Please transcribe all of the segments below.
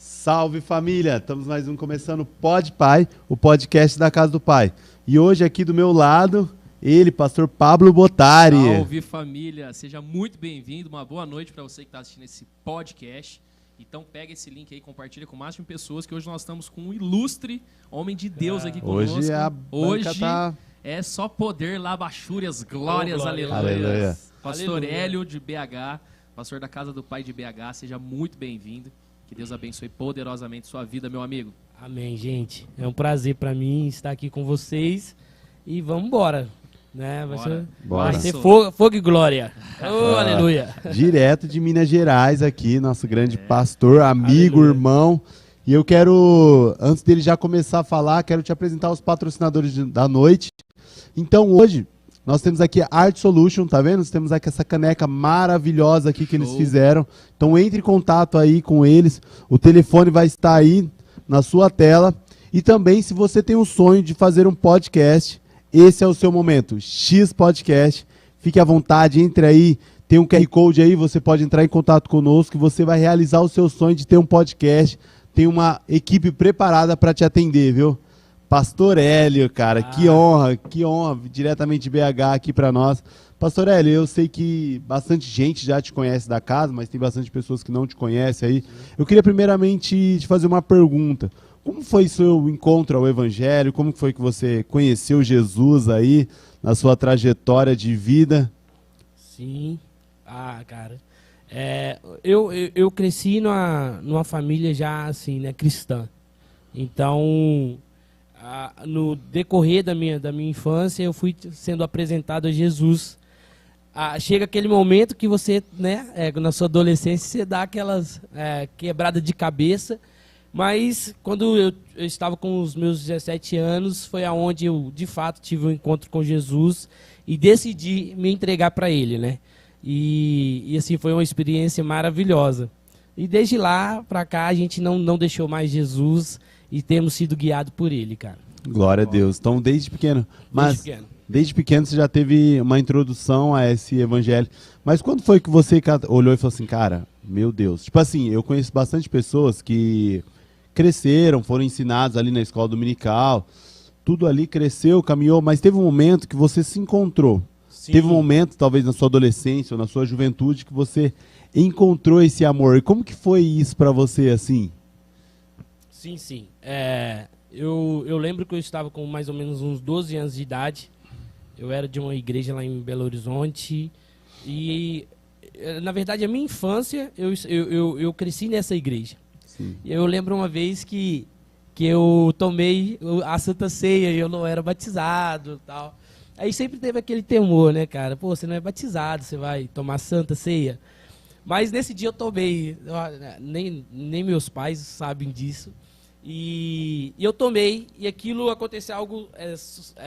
Salve família, estamos mais começando o Pod Pai, o podcast da Casa do Pai. E hoje aqui do meu lado, ele, pastor Pablo Bottari. Salve família, seja muito bem-vindo, uma boa noite para você que está assistindo esse podcast. Então pega esse link aí, compartilha com o máximo de pessoas, que hoje nós estamos com um ilustre homem de Deus aqui conosco. Hoje é só poder, labachúrias, glórias, aleluia. Aleluia. Pastor Hélio de BH, pastor da Casa do Pai de BH, seja muito bem-vindo. Que Deus abençoe poderosamente sua vida, meu amigo. Amém, gente. É um prazer para mim estar aqui com vocês. E vamos embora. Né? Vai ser fogo e glória. Oh, aleluia. Direto de Minas Gerais aqui, nosso grande pastor, amigo, irmão. E eu quero, antes dele já começar a falar, quero te apresentar os patrocinadores da noite. Então hoje, nós temos aqui a Art Solution, tá vendo? Nós temos aqui essa caneca maravilhosa aqui que eles fizeram. Então entre em contato aí com eles. O telefone vai estar aí na sua tela. E também, se você tem um sonho de fazer um podcast, esse é o seu momento. X Podcast. Fique à vontade, entre aí. Tem um QR Code aí, você pode entrar em contato conosco e você vai realizar o seu sonho de ter um podcast. Tem uma equipe preparada para te atender, viu? Pastor Hélio, cara, que honra, diretamente de BH aqui para nós. Pastor Hélio, eu sei que bastante gente já te conhece da casa, mas tem bastante pessoas que não te conhecem aí. Eu queria primeiramente te fazer uma pergunta. Como foi seu encontro ao Evangelho? Como foi que você conheceu Jesus aí na sua trajetória de vida? Sim, cara, eu cresci numa família já assim, né, cristã. Então, no decorrer da minha infância, eu fui sendo apresentado a Jesus. Chega aquele momento que você, né, na sua adolescência, você dá aquelas quebradas de cabeça. Mas quando eu estava com os meus 17 anos, foi aonde eu, de fato, tive um encontro com Jesus e decidi me entregar para Ele, né? E assim, foi uma experiência maravilhosa. E desde lá para cá, a gente não deixou mais Jesus e temos sido guiados por Ele, cara. Glória a Deus. Então, desde pequeno. Desde pequeno você já teve uma introdução a esse evangelho. Mas quando foi que você olhou e falou assim, cara, meu Deus. Tipo assim, eu conheço bastante pessoas que cresceram, foram ensinados ali na escola dominical, tudo ali cresceu, caminhou, mas teve um momento que você se encontrou. Sim. Teve um momento, talvez na sua adolescência ou na sua juventude, que você encontrou esse amor. E como que foi isso pra você, assim? Sim. Eu lembro que eu estava com mais ou menos uns 12 anos de idade. Eu era de uma igreja lá em Belo Horizonte. E, na verdade, a minha infância, eu cresci nessa igreja. Sim. Eu lembro uma vez que eu tomei a Santa Ceia e eu não era batizado e tal. Aí sempre teve aquele temor, né, cara? Pô, você não é batizado, você vai tomar Santa Ceia. Mas nesse dia eu tomei, nem meus pais sabem disso. E eu tomei, e aquilo aconteceu algo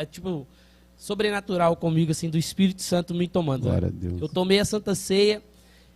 tipo sobrenatural comigo, assim, do Espírito Santo me tomando. Glória a Deus. Eu tomei a Santa Ceia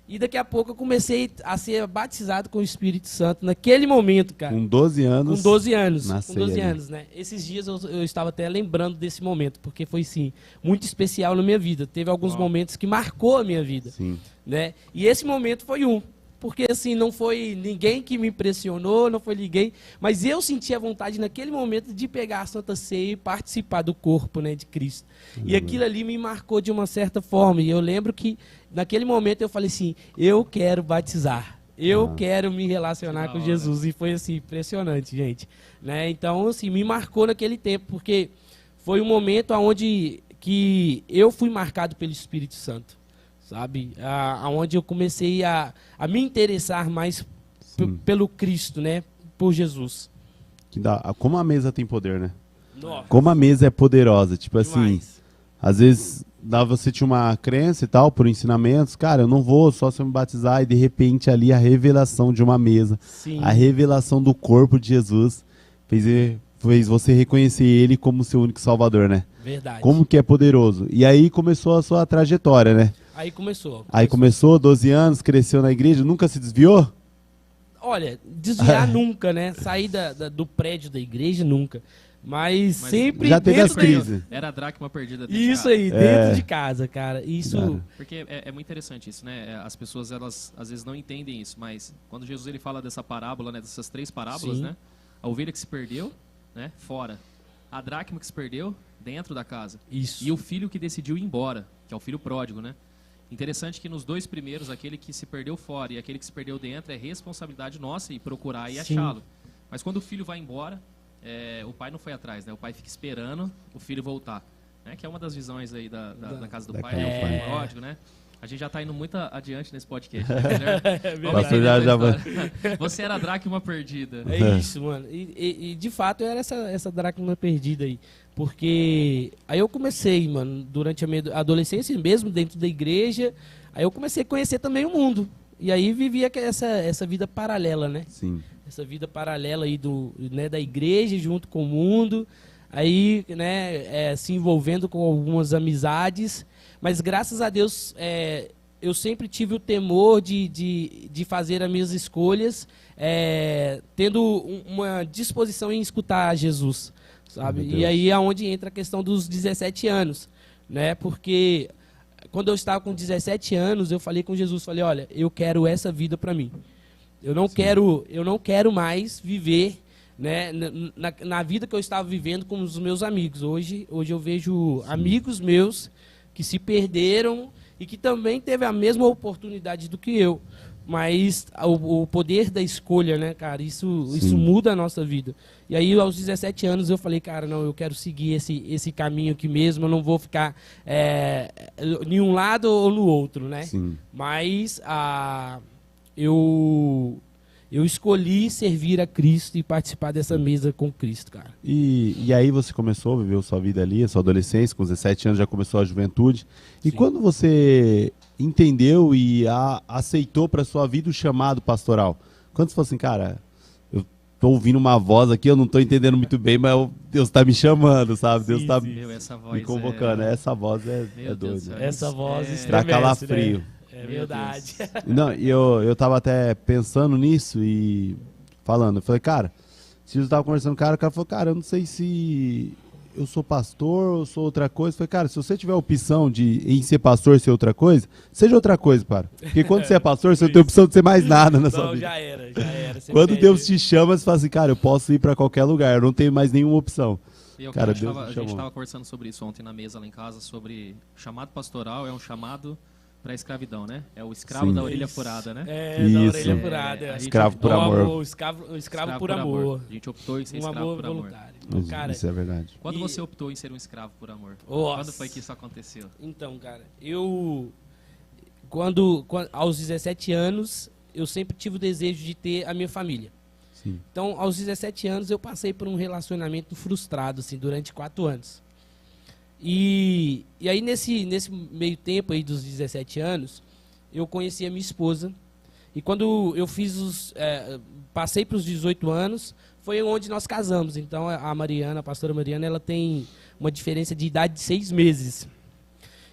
e daqui a pouco eu comecei a ser batizado com o Espírito Santo naquele momento, cara. Com 12 anos. Com 12 anos. Com 12 anos, né? Esses dias eu estava até lembrando desse momento, porque foi, sim, muito especial na minha vida. Teve alguns momentos que marcou a minha vida. Sim. Né? E esse momento foi um. Porque, assim, não foi ninguém que me impressionou, não foi ninguém, mas eu senti a vontade naquele momento de pegar a Santa Ceia e participar do corpo, né, de Cristo. E aquilo ali me marcou de uma certa forma. E eu lembro que, naquele momento, eu falei assim, eu quero batizar. Eu quero me relacionar com Jesus. E foi, assim, impressionante, gente. Né? Então, assim, me marcou naquele tempo, porque foi um momento onde que eu fui marcado pelo Espírito Santo. Sabe? Aonde eu comecei a me interessar mais pelo Cristo, né? Por Jesus. Como a mesa tem poder, né? Nossa. Como a mesa é poderosa. Tipo Demais. assim, às vezes você tinha uma crença e tal, por ensinamentos. Cara, eu não vou só se eu me batizar. E de repente ali a revelação de uma mesa. Sim. A revelação do corpo de Jesus fez você reconhecer ele como seu único salvador, né? Verdade. Como que é poderoso. E aí começou a sua trajetória, né? Aí começou. Aí começou, 12 anos, cresceu na igreja, nunca se desviou? Olha, desviar nunca, né? Sair do prédio da igreja nunca. Mas sempre já teve dentro as crises. Era a dracma perdida dentro Isso de casa. aí, dentro de casa, cara. Isso. Cara. Porque é muito interessante isso, né? As pessoas, elas às vezes não entendem isso, mas quando Jesus ele fala dessa parábola, né? Dessas 3 parábolas, Sim. né? A ovelha que se perdeu, né? Fora. A dracma que se perdeu, dentro da casa. Isso. E o filho que decidiu ir embora, que é o filho pródigo, né? Interessante que nos 2 primeiros, aquele que se perdeu fora e aquele que se perdeu dentro é responsabilidade nossa e procurar e Sim. achá-lo. Mas quando o filho vai embora, o pai não foi atrás, né? O pai fica esperando o filho voltar, né? Que é uma das visões aí da casa do da pai, casa do né? pai. O pródigo, né? A gente já tá indo muito adiante nesse podcast, né? Guilherme? Vamos Pastor entender já essa história. Você era a dracma perdida. É isso, mano. E de fato eu era essa dracma perdida aí. Porque aí eu comecei, mano, durante a minha adolescência mesmo, dentro da igreja, aí eu comecei a conhecer também o mundo. E aí vivia essa vida paralela, né? Sim. Essa vida paralela aí da igreja junto com o mundo. Aí, né, se envolvendo com algumas amizades. Mas graças a Deus, eu sempre tive o temor de fazer as minhas escolhas, tendo uma disposição em escutar Jesus, sabe? Meu Deus. E aí é onde entra a questão dos 17 anos, né? Porque quando eu estava com 17 anos, eu falei com Jesus, falei, olha, eu quero essa vida para mim. Eu não quero mais viver, né, na vida que eu estava vivendo com os meus amigos. Hoje eu vejo amigos meus que se perderam e que também teve a mesma oportunidade do que eu. Mas o poder da escolha, né, cara, isso muda a nossa vida. E aí, aos 17 anos, eu falei, cara, não, eu quero seguir esse caminho aqui mesmo, eu não vou ficar em um lado ou no outro, né? Sim. Mas eu escolhi servir a Cristo e participar dessa mesa com Cristo, cara. E aí você começou a viver a sua vida ali, a sua adolescência, com 17 anos já começou a juventude. E Sim. quando você entendeu e aceitou para sua vida o chamado pastoral? Quando você falou assim, cara, eu tô ouvindo uma voz aqui, eu não tô entendendo muito bem, mas Deus tá me chamando, sabe? Deus tá Meu, essa voz me convocando. Essa voz é Meu Deus do doida. céu. Essa voz Dá estremece, calafrio. né? É Meu verdade. Não, e eu tava até pensando nisso e falando. Eu falei, cara, se eu tava conversando com o cara falou, cara, eu não sei se eu sou pastor ou sou outra coisa. Eu falei, cara, se você tiver a opção em ser pastor ser outra coisa, seja outra coisa, cara. Porque quando você é pastor, você não tem opção de ser mais nada na sua Não, vida. já era. Você Quando perde. Deus te chama, você fala assim, cara, eu posso ir pra qualquer lugar, eu não tenho mais nenhuma opção. E Cara, a gente Deus me estava chamou. conversando sobre isso ontem na mesa lá em casa, sobre o chamado pastoral é um chamado para a escravidão, né? É o escravo Sim. da orelha furada, né? Da Isso. orelha furada. A gente Escravo por O amor. escravo por amor. A gente optou em ser Um escravo amor por amor. voluntário. Mas Cara, isso é verdade. Quando E- você optou em ser um escravo por amor? Nossa. Quando foi que isso aconteceu? então, cara, aos 17 anos, eu sempre tive o desejo de ter a minha família. Sim. Então, aos 17 anos, eu passei por um relacionamento frustrado, assim, durante 4 anos. E aí, nesse meio tempo aí dos 17 anos, eu conheci a minha esposa. E quando eu passei para os 18 anos, foi onde nós casamos. Então, a pastora Mariana, ela tem uma diferença de idade de 6 meses.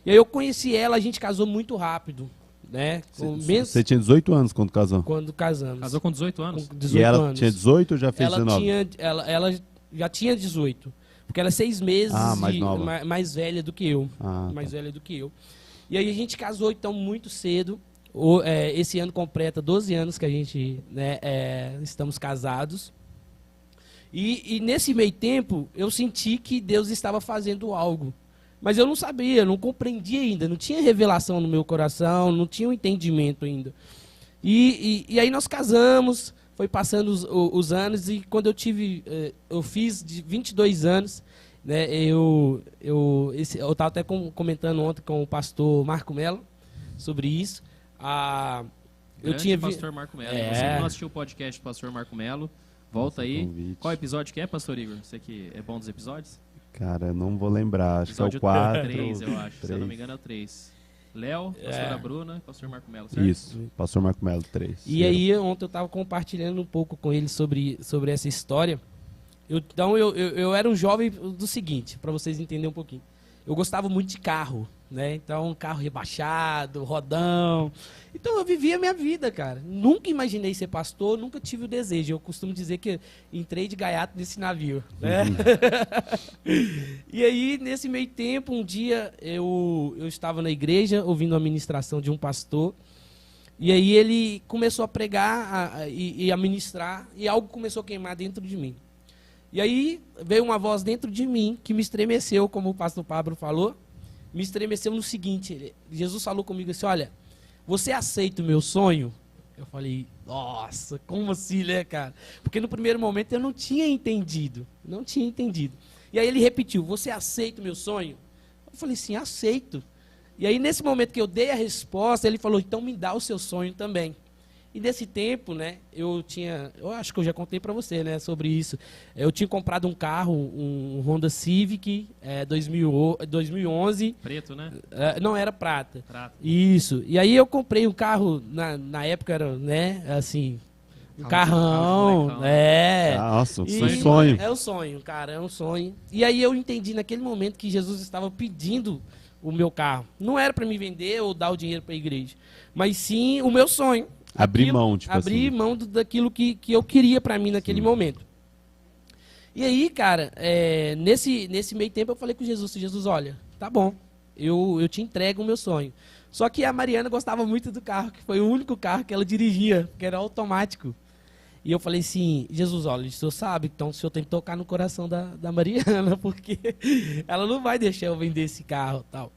E aí eu conheci ela, a gente casou muito rápido, né? Você tinha 18 anos quando casou? Quando casamos. Casou com 18 anos? Com 18 E ela anos. tinha 18 ou já fez ela 19? ela já tinha 18. Porque ela é 6 meses mais nova. mais velha do que eu. Tá. Velha do que eu. E aí a gente casou, então, muito cedo. Esse ano completa 12 anos que a gente, né, estamos casados. E nesse meio tempo, eu senti que Deus estava fazendo algo. Mas eu não sabia, não compreendia ainda, não tinha revelação no meu coração, não tinha um entendimento ainda. E aí nós casamos, foi passando os anos, e quando eu fiz de 22 anos, né, eu estava até comentando ontem com o pastor Marco Melo sobre isso. Grande pastor Marco Melo. É. Você que não assistiu o podcast do pastor Marco Melo, volta aí. Convite. Qual episódio que é, pastor Igor? Você que é bom dos episódios? Cara, eu não vou lembrar. Acho que é Episódio o 4. 3, eu acho. Se eu não 3. me engano, é o 3. Léo, pastora Bruna e pastor Marco Melo, certo? Isso, pastor Marco Melo, 3. E aí, ontem eu estava compartilhando um pouco com ele sobre essa história. Então, eu era um jovem do seguinte, para vocês entenderem um pouquinho. Eu gostava muito de carro, né? Então, um carro rebaixado, rodão. Então, eu vivia a minha vida, cara. Nunca imaginei ser pastor, nunca tive o desejo. Eu costumo dizer que entrei de gaiato nesse navio, né? E aí, nesse meio tempo, um dia, eu estava na igreja, ouvindo a ministração de um pastor, e aí ele começou a pregar e a ministrar, e algo começou a queimar dentro de mim. E aí, veio uma voz dentro de mim, que me estremeceu, como o pastor Pablo falou, me estremeceu no seguinte, Jesus falou comigo assim, olha, você aceita o meu sonho? Eu falei, nossa, como assim, né, cara? Porque no primeiro momento eu não tinha entendido. E aí ele repetiu, você aceita o meu sonho? Eu falei, sim, aceito. E aí nesse momento que eu dei a resposta, ele falou, então me dá o seu sonho também. E nesse tempo, né, eu acho que eu já contei para você, né, sobre isso. Eu tinha comprado um carro, um Honda Civic, 2011. Preto, né? Não, era prata. Prata. Isso. E aí eu comprei um carro, na época era, né, assim, um carrão, carro de né? Nossa, E- um sonho. É um sonho, cara, é um sonho. E aí eu entendi naquele momento que Jesus estava pedindo o meu carro. Não era para me vender ou dar o dinheiro para a igreja, mas sim o meu sonho. Abrir mão, tipo abrir assim. mão daquilo que eu queria para mim naquele momento. E aí, cara, nesse meio tempo eu falei com Jesus, olha, tá bom, eu te entrego o meu sonho. Só que a Mariana gostava muito do carro, que foi o único carro que ela dirigia, que era automático. E eu falei assim, Jesus, olha, o senhor sabe, então o senhor tem que tocar no coração da Mariana, porque ela não vai deixar eu vender esse carro e tal.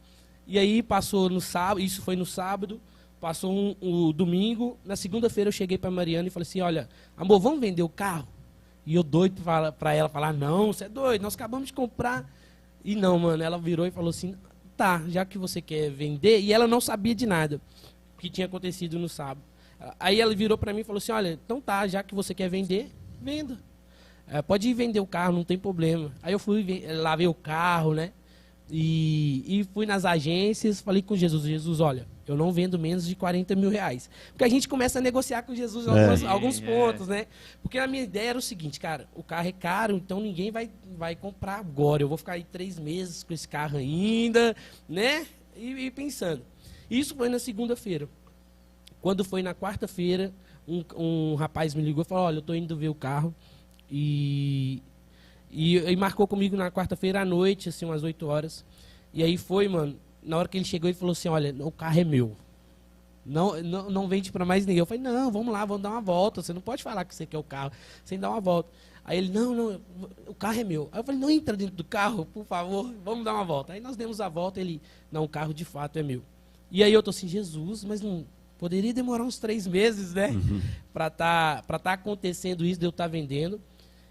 E aí passou no sábado, isso foi no sábado, passou o domingo, na segunda-feira eu cheguei para Mariana e falei assim, olha, amor, vamos vender o carro? E eu doido para ela falar, não, você é doido, nós acabamos de comprar. E não, mano, ela virou e falou assim, tá, já que você quer vender, e ela não sabia de nada que tinha acontecido no sábado. Aí ela virou para mim e falou assim, olha, então tá, já que você quer vender, venda. Pode ir vender o carro, não tem problema. Aí eu fui, lavei o carro, né? E fui nas agências, falei com Jesus, olha, eu não vendo menos de 40 mil reais. Porque a gente começa a negociar com Jesus alguns pontos, né? Porque a minha ideia era o seguinte, cara, o carro é caro, então ninguém vai comprar agora. Eu vou ficar aí 3 meses com esse carro ainda, né? E pensando. Isso foi na segunda-feira. Quando foi na quarta-feira, um rapaz me ligou e falou, olha, eu tô indo ver o carro e marcou comigo na quarta-feira à noite, assim, umas 8 horas. E aí foi, mano, na hora que ele chegou, ele falou assim, olha, o carro é meu. Não vende para mais ninguém. Eu falei, não, vamos lá, vamos dar uma volta. Você não pode falar que você quer o carro sem dar uma volta. Aí ele, não, o carro é meu. Aí eu falei, não entra dentro do carro, por favor, vamos dar uma volta. Aí nós demos a volta, ele, não, o carro de fato é meu. E aí eu tô assim, Jesus, mas não poderia demorar uns 3 meses, né? Para tá acontecendo isso, de eu estar vendendo.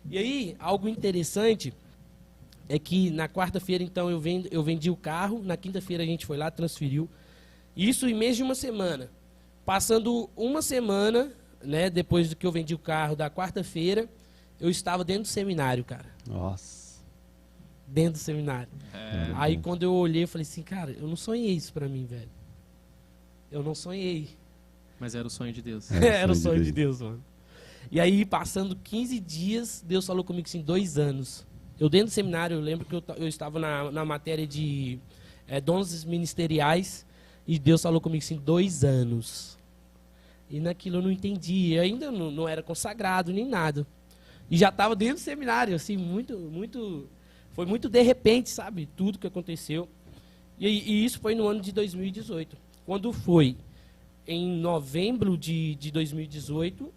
E aí, algo interessante é que na quarta-feira, então, eu vendi o carro, na quinta-feira a gente foi lá, transferiu. Isso em menos de uma semana. Passando uma semana, né, depois do que eu vendi o carro, da quarta-feira, eu estava dentro do seminário, cara. Nossa. Dentro do seminário. Aí quando eu olhei, eu falei assim, cara, eu não sonhei isso pra mim, velho. Eu não sonhei. Mas era o sonho de Deus. Era o sonho de Deus, mano. E aí, passando 15 dias, Deus falou comigo assim, 2 anos. Eu dentro do seminário, eu lembro que eu estava na matéria de dons ministeriais, e Deus falou comigo assim, 2 anos. E naquilo eu não entendi, eu ainda não era consagrado, nem nada. E já estava dentro do seminário, assim, foi muito de repente, sabe, tudo que aconteceu. E isso foi no ano de 2018. Quando foi em novembro de 2018,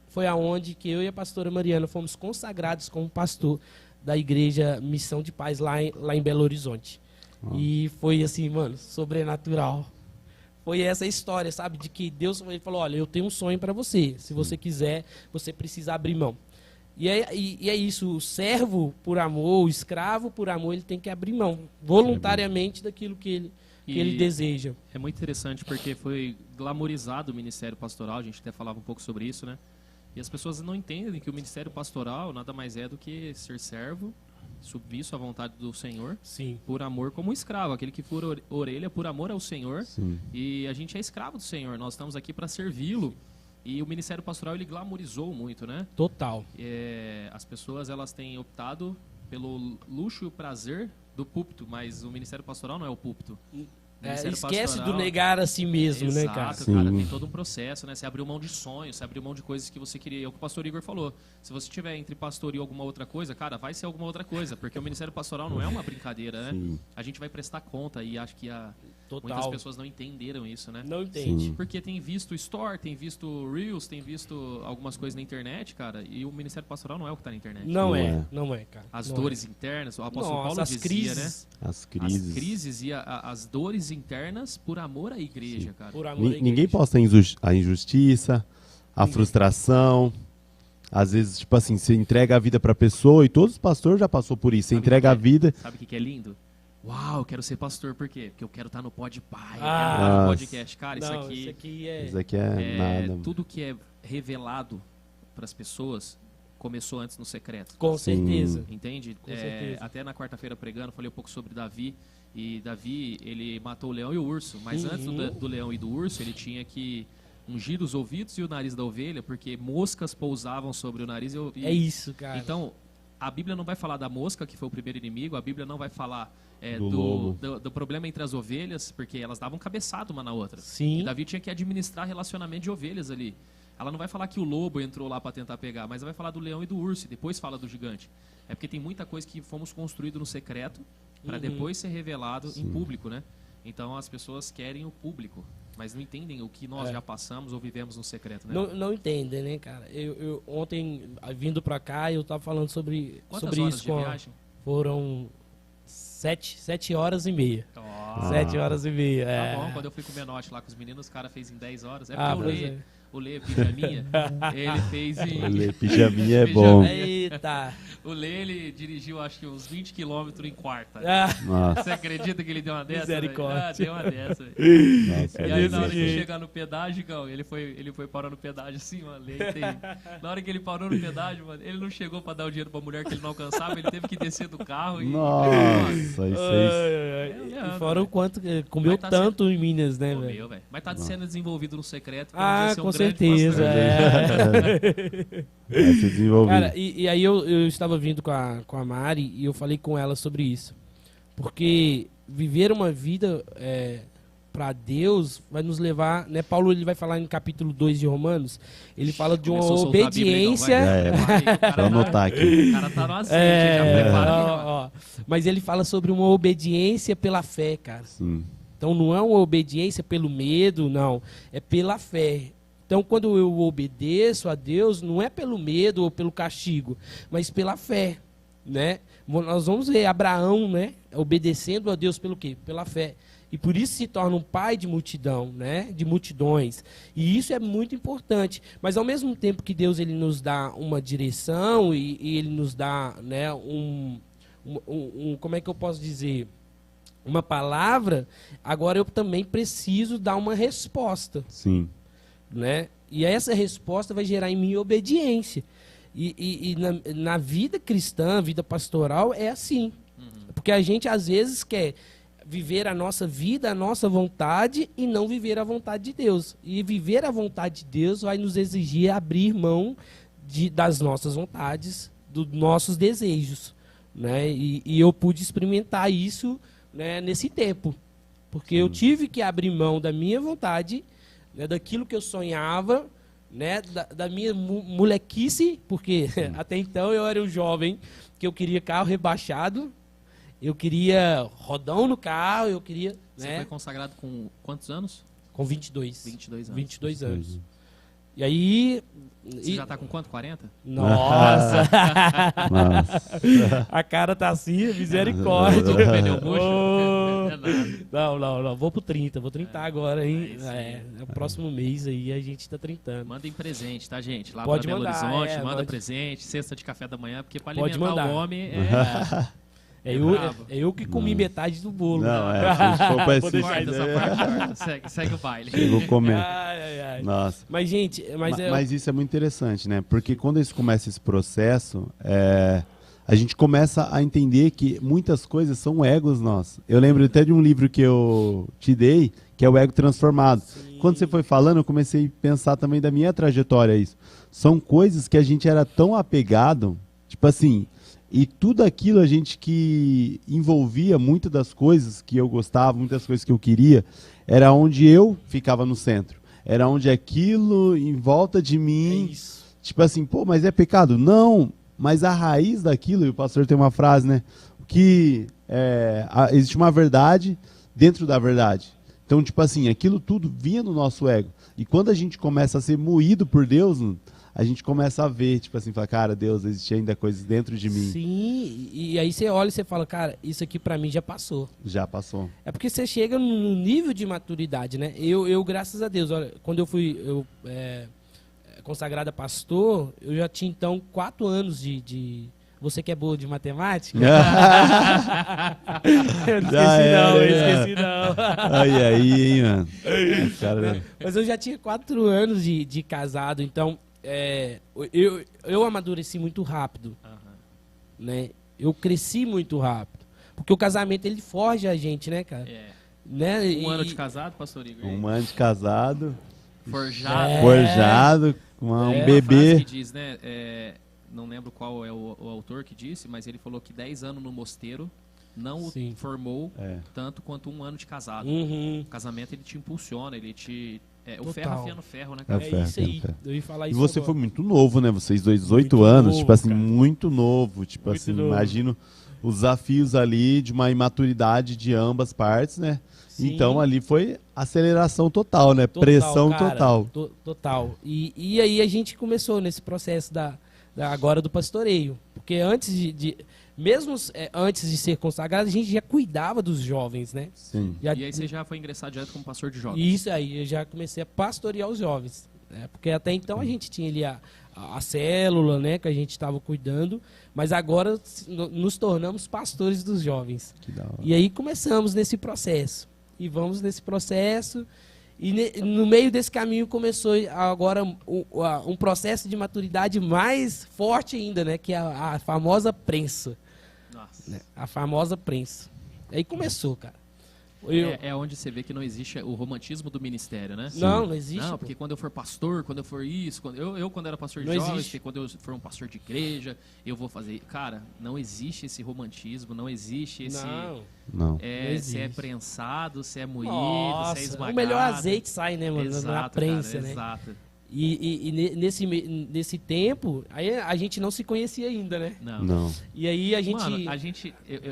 foi aonde que eu e a pastora Mariana fomos consagrados como pastor da igreja Missão de Paz lá em Belo Horizonte. E foi assim, mano, sobrenatural. Foi essa história, sabe, de que Deus ele falou, olha, eu tenho um sonho para você. Se você quiser, você precisa abrir mão. E é isso, o servo por amor, o escravo por amor, ele tem que abrir mão voluntariamente daquilo que ele deseja. É muito interessante porque foi glamorizado o ministério pastoral, a gente até falava um pouco sobre isso, né? E as pessoas não entendem que o ministério pastoral nada mais é do que ser servo, submisso à vontade do Senhor, Sim. por amor como um escravo, aquele que fura orelha por amor ao Senhor. Sim. E a gente é escravo do Senhor, nós estamos aqui para servi-lo. E o ministério pastoral ele glamorizou muito, né? Total. As pessoas elas têm optado pelo luxo e o prazer do púlpito, mas o ministério pastoral não é o púlpito. Ministério Esquece pastoral- do negar a si mesmo, né, cara? Exato, cara, Sim. tem todo um processo, né? Você abriu mão de sonhos, você abriu mão de coisas que você queria. É o que o pastor Igor falou. Se você tiver entre pastor e alguma outra coisa, cara, vai ser alguma outra coisa, porque o ministério pastoral não é uma brincadeira, né? Sim. A gente vai prestar conta e acho que muitas Total. pessoas não entenderam isso, né? Não entende. Sim. Porque tem visto Store, tem visto Reels, tem visto algumas coisas na internet, cara, e o ministério pastoral não é o que tá na internet. Não é, é. não é, cara. As Não dores internas, o apóstolo Nossa, Paulo as dizia, crises. né? As As crises. crises e as dores internas por amor à igreja, Sim. cara. Por amor à Ninguém igreja. posta a injustiça, a frustração. Às vezes, tipo assim, você entrega a vida pra pessoa e todos os pastores já passou por isso. Você Sabe entrega o a que é? vida. Sabe o que é lindo? Uau, eu quero ser pastor, por quê? Porque eu quero estar no Podpah, eu quero Ah. estar no Nossa. podcast. Cara, Não, isso aqui é... Isso aqui é nada. Mano. tudo que é revelado para as pessoas começou antes no secreto. Com Sim. certeza. Entende? Com certeza. Até na quarta-feira pregando, falei um pouco sobre Davi. E Davi, ele matou o leão e o urso. Mas antes do leão e do urso, ele tinha que ungir os ouvidos e o nariz da ovelha, porque moscas pousavam sobre o nariz e É isso, cara. então, a Bíblia não vai falar da mosca, que foi o primeiro inimigo, a Bíblia não vai falar Do lobo. do problema entre as ovelhas, porque elas davam cabeçada uma na outra. Sim. E Davi tinha que administrar relacionamento de ovelhas ali. Ela não vai falar que o lobo entrou lá para tentar pegar, mas ela vai falar do leão e do urso, e depois fala do gigante. É porque tem muita coisa que fomos construídos no secreto, para depois ser revelado em público, né? Então as pessoas querem o público, mas não entendem o que nós já passamos ou vivemos no secreto, né? Não entendem, né, cara? Eu ontem, vindo pra cá, eu tava falando sobre Quantas horas isso de viagem? Foram 7 horas e meia. Ó, 7 horas e meia. Tá é. bom, quando eu fui com o Menotti lá com os meninos, o cara fez em 10 horas. É Ah, porque pois o Lê Pijaminha, ele fez em... Olha, pijaminha é bom. Eita. O Lê, ele dirigiu acho que uns 20 km em quarta. Ah, Nossa, Você acredita que ele deu uma dessa? velho? Misericórdia. Ah, deu uma dessa. velho. nossa, E aí, desse na hora de jeito. chegar no pedágio, Gão, ele foi parar no pedágio assim, mano. Na hora que ele parou no pedágio, mano, ele não chegou pra dar o dinheiro pra mulher que ele não alcançava, ele teve que descer do carro e... Nossa, isso aí. É, e fora o quanto comeu Mas tá tanto em Minas, né, velho? Comeu, velho. Mas tá sendo desenvolvido no secreto. Ah, vamos dizer, ser um com grande certeza. pastor. Vai se desenvolver. Cara, e aí eu estava vindo com a Mari e eu falei com ela sobre isso. Porque viver uma vida para Deus vai nos levar, né? Paulo ele vai falar em capítulo 2 de Romanos, ele fala de uma Começou a soltar a Bíblia, então, obediência. vai. Vai, o cara Vou anotar aqui. O cara tá no azeite, já prepara aqui, mano. ó. Mas ele fala sobre uma obediência pela fé, cara. Sim. Então não é uma obediência pelo medo, não. É pela fé. Então quando eu obedeço a Deus, não é pelo medo ou pelo castigo, mas pela fé, né? Nós vamos ver Abraão, né? Obedecendo a Deus pelo quê? Pela fé. E por isso se torna um pai de multidão, né? De multidões. E isso é muito importante. Mas ao mesmo tempo que Deus ele nos dá uma direção e ele nos dá, né, como é que eu posso dizer? Uma palavra, agora eu também preciso dar uma resposta, Sim. né? E essa resposta vai gerar em mim obediência. E na vida cristã, vida pastoral, é assim. Porque a gente às vezes quer viver a nossa vida, a nossa vontade e não viver a vontade de Deus. E viver a vontade de Deus vai nos exigir abrir mão das nossas vontades, dos nossos desejos, né? E eu pude experimentar isso, né, nesse tempo. Porque eu tive que abrir mão da minha vontade, né, daquilo que eu sonhava, né, da minha molequice, porque até então eu era um jovem que eu queria carro rebaixado, eu queria rodão no carro, eu queria... Você né, foi consagrado com quantos anos? com 22. 22 anos. 22 anos. E aí... Você já tá com quanto? 40? Nossa! Nossa. A cara tá assim, misericórdia. Pneu murcho? Oh. É nada. Não. Vou pro 30. Vou 30 agora, hein? aí sim. No próximo mês aí a gente tá 30. Mandem presente, tá, gente? Lá Pode pra Belo mandar, Horizonte, manda pode. presente, cesta de café da manhã, porque pra Pode alimentar mandar. o homem É bravo. eu que comi metade do bolo. Não, se for pra Vou esse deixar Corta essa parte, segue o baile. Chegou comendo. Ai. Nossa. Mas, gente, Mas isso é muito interessante, né? Porque quando isso começa esse processo, a gente começa a entender que muitas coisas são egos nossos. Eu lembro até de um livro que eu te dei, que é o Ego Transformado. Sim. Quando você foi falando, eu comecei a pensar também da minha trajetória isso. São coisas que a gente era tão apegado, tipo assim, E tudo aquilo a gente que envolvia muitas das coisas que eu gostava, muitas coisas que eu queria, era onde eu ficava no centro. Era onde aquilo em volta de mim, isso. tipo assim, pô, mas é pecado? Não, mas a raiz daquilo, e o pastor tem uma frase, né? Que existe uma verdade dentro da verdade. Então, tipo assim, aquilo tudo vinha no nosso ego. E quando a gente começa a ser moído por Deus, a gente começa a ver, tipo assim, fala, cara, Deus, existe ainda coisas dentro de mim. Sim, e aí você olha e você fala, cara, isso aqui pra mim já passou. Já passou. É porque você chega num nível de maturidade, né? Eu graças a Deus, olha, quando eu fui consagrado a pastor, eu já tinha, então, 4 anos de... Você que é boa de matemática? Eu não esqueci não. Aí, hein, mano. Cara, Mas eu já tinha 4 anos de casado, então eu amadureci muito rápido, né? Eu cresci muito rápido, porque o casamento ele forja a gente, né, cara? Né? Um ano de casado, pastor Igor? um ano de casado, Forjado. forjado, com um Uma bebê. frase que diz, né? Não lembro qual é o autor que disse, mas ele falou que 10 anos no mosteiro não Sim. o formou É. tanto quanto um ano de casado. Uhum. O casamento ele te impulsiona, ele te... o Total. ferro afiando ferro, né, É cara? ferro, É isso aí. ferro. Eu ia falar E isso você agora. foi muito novo, né? Vocês dois, 18 Muito anos, novo, tipo assim, cara. muito novo. Tipo Muito assim, novo. imagino os desafios ali de uma imaturidade de ambas partes, né? Sim. Então ali foi aceleração total, né? Total, Pressão cara. total. Total. E aí a gente começou nesse processo agora do pastoreio. Porque antes mesmo antes de ser consagrado, a gente já cuidava dos jovens, né? Sim. Já, E aí você já foi ingressado direto como pastor de jovens. Isso aí, eu já comecei a pastorear os jovens. Né? Porque até então a gente tinha ali a célula, né? Que a gente estava cuidando. Mas agora nos tornamos pastores dos jovens. Que da hora. E aí começamos nesse processo. E vamos nesse processo. E no meio desse caminho começou agora um processo de maturidade mais forte ainda, né? Que é a famosa prensa. Nossa. Né? A famosa prensa. Aí começou, cara. É onde você vê que não existe o romantismo do ministério, né? Não existe. Não, pô. porque quando eu for pastor, quando eu for isso, quando era pastor de Não jovens, existe. que quando eu for um pastor de igreja, eu vou fazer. Cara, não existe esse romantismo, não existe esse. Não. Não. Não Se é existe. prensado, se é moído, Nossa, se é esmagado. o melhor azeite sai, né, mano? Exato, na prensa, cara, né? Exato. E nesse tempo, aí a gente não se conhecia ainda, né? Não. E aí a gente... Mano,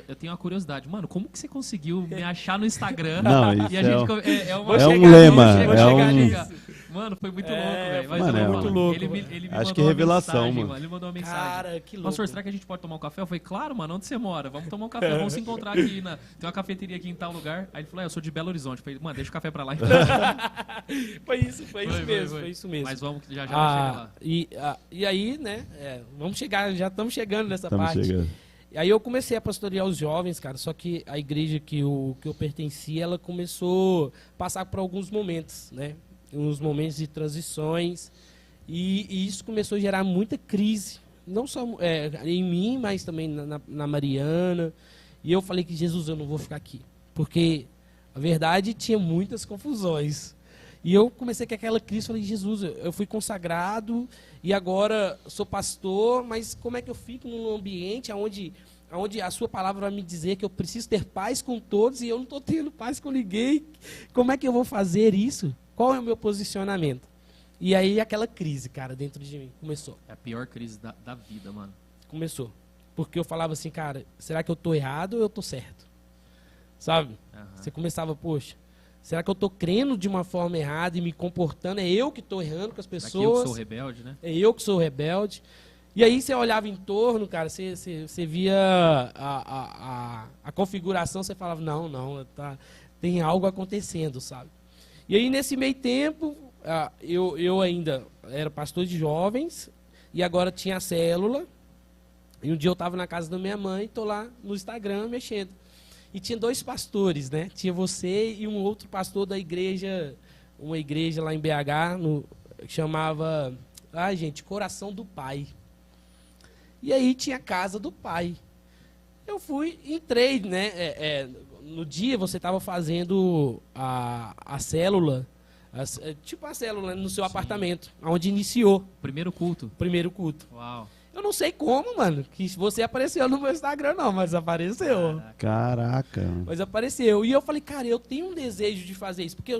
eu tenho uma curiosidade. Mano, como que você conseguiu me achar no Instagram? Não, isso e a é gente um- come- é uma- é um Vou chegar lema, nisso, vou é chegar um- nisso. Mano, foi muito louco, velho. Mas Mano, eu é vou muito falar. louco, Ele me Acho mandou que é uma revelação, mensagem, mano. Ele mandou uma mensagem. Cara, que louco. Pastor, será que a gente pode tomar um café? Eu falei, claro, mano, onde você mora? Vamos tomar um café, vamos se encontrar aqui. Tem uma cafeteria aqui em tal lugar. Aí ele falou, eu sou de Belo Horizonte. Eu falei, mano, deixa o café pra lá. Então. Foi isso mesmo, foi. foi isso mesmo. Mas vamos, já vai chegar lá. E aí, né, já estamos chegando nessa Estamos parte. chegando. E aí eu comecei a pastorear os jovens, cara, só que a igreja que eu pertencia, ela começou a passar por alguns momentos, né? Uns momentos de transições, e isso começou a gerar muita crise, não só em mim, mas também na Mariana. E eu falei que, Jesus, eu não vou ficar aqui, porque, a verdade, tinha muitas confusões. E eu comecei com aquela crise, falei, Jesus, eu fui consagrado e agora sou pastor, mas como é que eu fico num ambiente onde a sua palavra vai me dizer que eu preciso ter paz com todos e eu não estou tendo paz com ninguém? Como é que eu vou fazer isso? Qual é o meu posicionamento? E aí aquela crise, cara, dentro de mim, começou. É a pior crise da vida, mano. Começou. Porque eu falava assim, cara, será que eu estou errado ou eu estou certo? Sabe? Aham. Você começava, poxa, será que eu estou crendo de uma forma errada e me comportando? É eu que estou errando com as Aqui eu que pessoas? sou rebelde, né? É eu que sou rebelde. E aí você olhava em torno, cara, você via a configuração, você falava, não, tem algo acontecendo, sabe? E aí nesse meio tempo, eu ainda era pastor de jovens e agora tinha a célula. E um dia eu estava na casa da minha mãe, estou lá no Instagram mexendo. E tinha 2 pastores, né? Tinha você e um outro pastor da igreja, uma igreja lá em BH, que chamava, Coração do Pai. E aí tinha a casa do pai. Eu entrei, né? No dia você estava fazendo a célula, tipo a célula no seu apartamento, onde iniciou Primeiro culto. o primeiro culto. Uau. Eu não sei como, mano, que você apareceu no meu Instagram, não, mas apareceu. Caraca. Mas apareceu. E eu falei, cara, eu tenho um desejo de fazer isso. Porque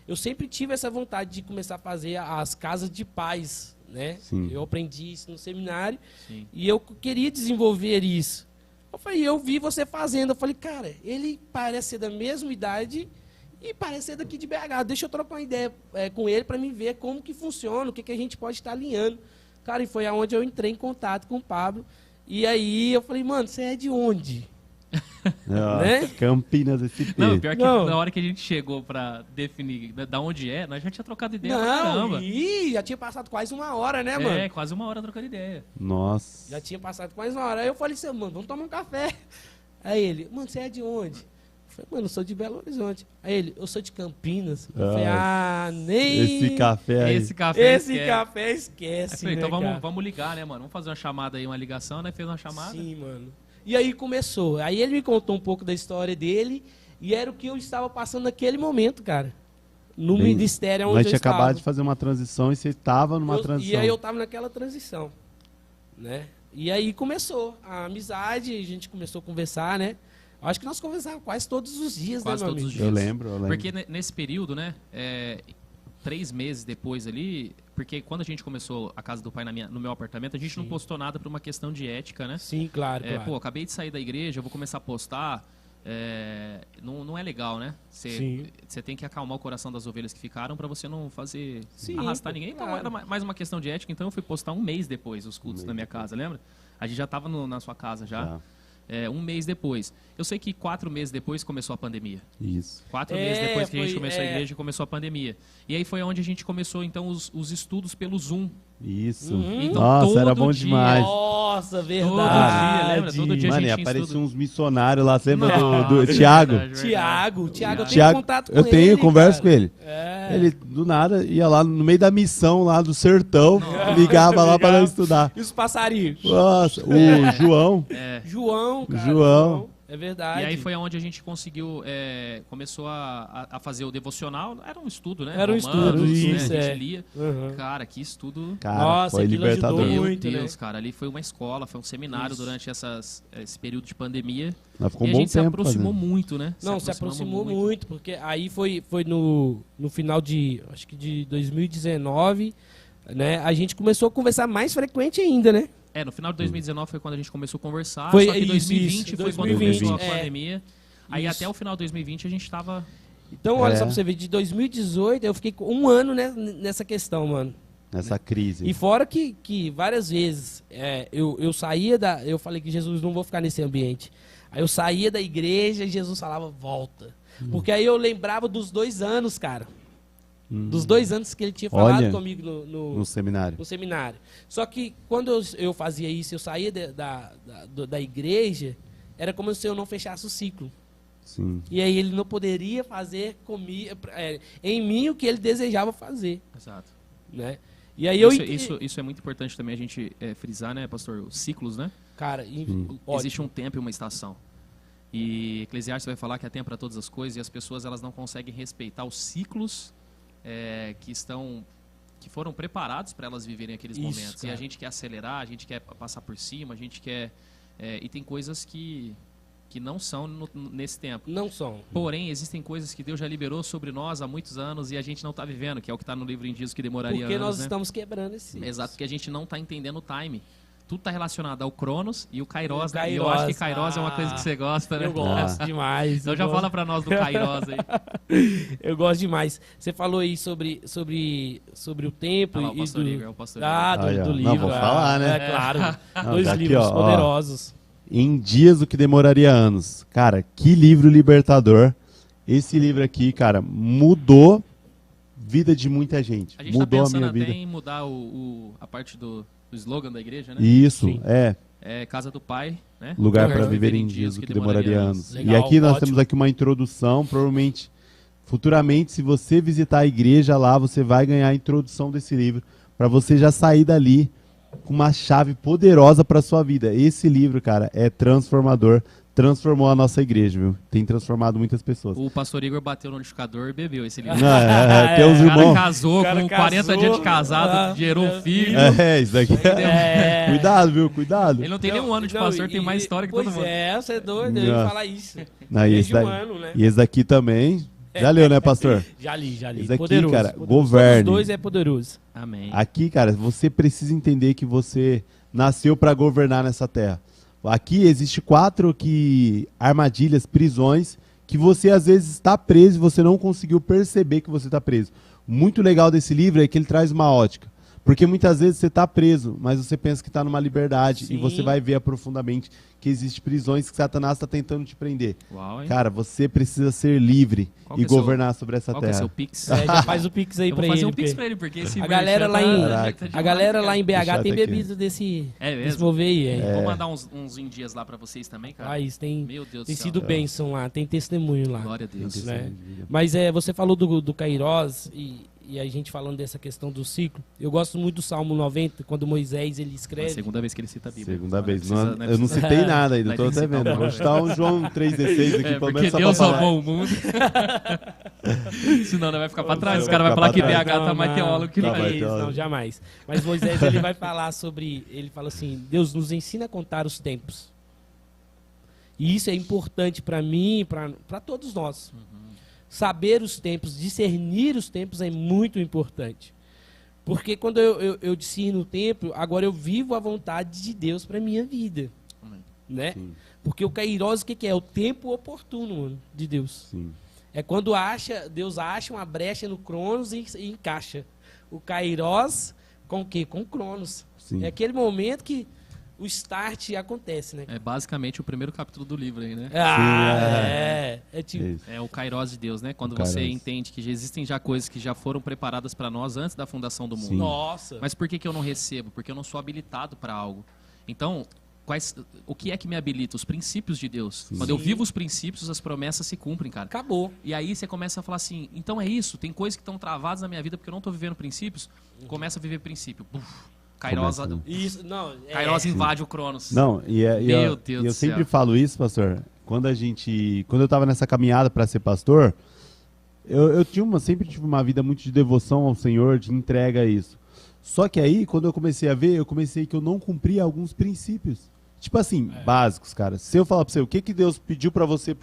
eu sempre tive essa vontade de começar a fazer as casas de paz, né? Sim. Eu aprendi isso no seminário. Sim. E eu queria desenvolver isso. Eu falei, eu vi você fazendo. Eu falei, cara, ele parece ser da mesma idade e parece ser daqui de BH. Deixa eu trocar uma ideia com ele para me ver como que funciona, o que a gente pode estar alinhando. Cara, e foi aonde eu entrei em contato com o Pablo. E aí eu falei, mano, você é de onde? Né? Campinas SP. Não, pior que Não. na hora que a gente chegou pra definir da onde é, nós já tinha trocado ideia pra Não, caramba. já tinha passado quase 1 hora, né, mano? É, quase 1 hora trocando ideia. Nossa. Já tinha passado quase 1 hora. Aí eu falei assim, mano, vamos tomar um café. Aí ele, mano, você é de onde? Eu falei, mano, eu sou de Belo Horizonte. Aí ele, eu sou de Campinas. Eu falei, nem... Esse café aí. Esse café. Esse esquece. café Aí eu esquece, falei, né, então cara? vamos ligar, né, mano? Vamos fazer uma chamada aí, uma ligação, né? Fez uma chamada. Sim, mano. E aí começou. Aí ele me contou um pouco da história dele e era o que eu estava passando naquele momento, cara. No Bem, ministério onde Nós eu tinha estava. acabado de fazer uma transição e você estava numa transição. E aí eu tava naquela transição, né? E aí começou a amizade, a gente começou a conversar, né? Acho que nós conversávamos quase todos os dias, Quase né, meu todos os amigo? dias. Eu lembro. Porque nesse período, né, 3 meses depois ali, porque quando a gente começou a casa do pai no meu apartamento, a gente não postou nada por uma questão de ética, né? Sim, claro, claro. Pô, acabei de sair da igreja, eu vou começar a postar, não é legal, né? Sim. Você tem que acalmar o coração das ovelhas que ficaram pra você não fazer, Sim, arrastar pô, ninguém. Então claro. era mais uma questão de ética, então eu fui postar 1 mês depois os cultos na minha casa, lembra? A gente já tava na sua casa já. Tá. 1 mês depois. Eu sei que 4 meses depois começou a pandemia. Isso. 4 meses depois que a gente foi, começou a igreja, começou a pandemia. E aí foi onde a gente começou, então, os estudos pelo Zoom. Isso. Então, Nossa, era todo bom dia- demais. Nossa, verdade. Todo dia, lembra? Todo dia Mano, a e gente tinha apareciam estudo. uns missionários lá, você lembra Nossa, do Thiago? verdade, Tiago, eu tenho Thiago, contato com eu tenho, ele, converso cara. com ele. É. Ele, do nada, ia lá no meio da missão lá do sertão, ligava lá para nós estudar. E os passarinhos? Nossa, o João. João, cara. João. É verdade. E aí foi onde a gente conseguiu, começou a fazer o devocional. Era um estudo, né? Era um estudo, né? isso, A gente é. lia. Uhum. Cara, que estudo. Cara, Nossa, foi aquilo ajudou libertador. Meu muito, Deus, né? cara. Ali foi uma escola, foi um seminário Isso. durante esse período de pandemia. Nós ficou E um a bom gente se tempo aproximou fazendo. muito, né? Não, se aproximamos aproximou muito, porque aí foi no final de, acho que de 2019, né? A gente começou a conversar mais frequente ainda, né? No final de 2019 foi quando a gente começou a conversar. Foi só que isso, 2020 isso, foi quando 2020, começou a é. pandemia. Aí Isso. até o final de 2020 a gente tava... Então, olha É. só pra você ver, de 2018 eu fiquei com 1 ano nessa questão, mano. Nessa crise. E fora que várias vezes eu saía eu falei que Jesus, não vou ficar nesse ambiente. Aí eu saía da igreja e Jesus falava, volta. Porque aí eu lembrava dos 2 anos, cara. Dos 2 anos que ele tinha falado Olha, comigo no seminário. no seminário. Só que quando eu fazia isso, eu saía da igreja, era como se eu não fechasse o ciclo. Sim. E aí ele não poderia fazer em mim o que ele desejava fazer, Exato. né? E aí eu Isso é muito importante também a gente frisar, né, pastor? Os ciclos, né? cara, Existe um tempo e uma estação. E Eclesiastes vai falar que há tempo para todas as coisas e as pessoas elas não conseguem respeitar os ciclos que foram preparados para elas viverem aqueles Isso, momentos. cara. E a gente quer acelerar, a gente quer passar por cima, a gente quer... e tem coisas que não são nesse tempo. não são. Porém, existem coisas que Deus já liberou sobre nós há muitos anos e a gente não está vivendo, que é o que está no livro em Dias que demoraria Porque anos, nós né? estamos quebrando esse. Exato, porque a gente não está entendendo o time. Tudo está relacionado ao Cronos e o Kairos, O né? E eu Kairos, acho que Kairos é uma coisa que você gosta, né? Eu gosto demais. Então eu já gosto. fala para nós do Kairos aí. Eu gosto demais. Você falou aí sobre o tempo Olha lá, o e pastor do... Igor, é o pastor Ah, Aí, ó. do Não, livro. vou falar, né? É claro. Não, 2 tá aqui, livros ó, poderosos. Em Dias o que demoraria anos. Cara, que livro libertador. Esse livro aqui, cara, mudou vida de muita gente. A gente está Mudou a pensando minha até vida. em mudar a parte do slogan da igreja, né? Isso, Sim. É Casa do Pai, né? Lugar para viver em dias o que demoraria anos. Legal, E aqui nós ótimo. temos aqui uma introdução, provavelmente, futuramente, se você visitar a igreja lá, você vai ganhar a introdução desse livro, para você já sair dali com uma chave poderosa para sua vida. Esse livro, cara, é transformador. transformou a nossa igreja, viu? Tem transformado muitas pessoas. O pastor Igor bateu no liquidificador e bebeu esse livro. Não, tem uns O cara irmãos. casou cara com casou, 40 dias de casado, gerou filho. Isso daqui. Cuidado, viu? Cuidado. Ele não tem nem um ano de pastor, tem mais história que todo mundo. Pois é, você é doido, eu ia falar isso. Não, e esse Desde um daí- ano, né? E esse daqui também. Já leu, né, pastor? Já li. Esse aqui, Poderoso, cara, poderoso. governe. Todos os dois é poderoso. Amém. Aqui, cara, você precisa entender que você nasceu para governar nessa terra. Aqui existe 4 armadilhas, prisões, que você às vezes está preso e você não conseguiu perceber que você está preso. Muito legal desse livro é que ele traz uma ótica. Porque muitas vezes você está preso, mas você pensa que está numa liberdade e Sim. você vai ver profundamente que existem prisões que Satanás está tentando te prender. Uau, hein? Cara, você precisa ser livre Qual e que é seu- governar sobre essa Qual que é terra. seu Pix? Já faz o pix aí Eu pra vou ele. fazer um Pix porque pra ele, porque esse a galera lá em, Caraca. a galera lá em BH Deixa tem até aqui. bebido desse mesmo? mover aí. hein? Vou mandar uns em dias lá pra vocês também, cara. Ah, isso tem Meu Deus do tem céu. sido bênção lá, tem testemunho lá. Glória a Deus. Né? Mas você falou do Cairós e a gente falando dessa questão do ciclo. Eu gosto muito do Salmo 90, quando Moisés ele É a escreve. segunda vez que ele cita a Bíblia. Segunda vez. Precisa- Não- não eu não precisa- citei nada ainda, Vai tô ter que até citar vendo. um Vou chutar um João 3,16 aqui, pelo porque menos só pra Deus falar. salvou o mundo. Senão não vai ficar pra trás. Os Vai caras vão ficar falar que pra trás. BH tá mais teólogo que Tá, nós. vai Isso, teólogo. não, jamais. Mas Moisés ele vai falar sobre. Ele fala assim: Deus nos ensina a contar os tempos. E isso é importante para mim, para todos nós. Saber os tempos, discernir os tempos é muito importante. Porque quando eu discerno o tempo, agora eu vivo a vontade de Deus para minha vida. Amém. Né? Sim. Porque o Kairos, o que é? O tempo oportuno, mano, de Deus. Sim. É quando Deus acha uma brecha no Cronos e encaixa. O Kairos com o quê? Com o Cronos. Sim. É aquele momento que o start acontece, né? É basicamente o primeiro capítulo do livro aí, né? É tipo... Isso. É o Kairos de Deus, né? Quando O você Kairos. entende que já existem já coisas que já foram preparadas para nós antes da fundação do mundo. Sim. Nossa! Mas por que, que eu não recebo? Porque eu não sou habilitado para algo. Então, o que é que me habilita? Os princípios de Deus. Quando eu Sim. vivo os princípios, as promessas se cumprem, cara. Acabou. E aí você começa a falar assim, então é isso, tem coisas que estão travadas na minha vida porque eu não estou vivendo princípios. Começa a viver princípio. Buf, Kairos, Começa, né? Isso, não... Kairos invade o Cronos. Não, Meu Deus eu do sempre céu. falo isso, pastor. Quando eu tava nessa caminhada para ser pastor, eu sempre tive uma vida muito de devoção ao Senhor, de entrega a isso. Só que aí, quando eu comecei a ver, que eu não cumpria alguns princípios. Tipo assim, básicos, cara. Se eu falar pra você, o que Deus pediu pra você,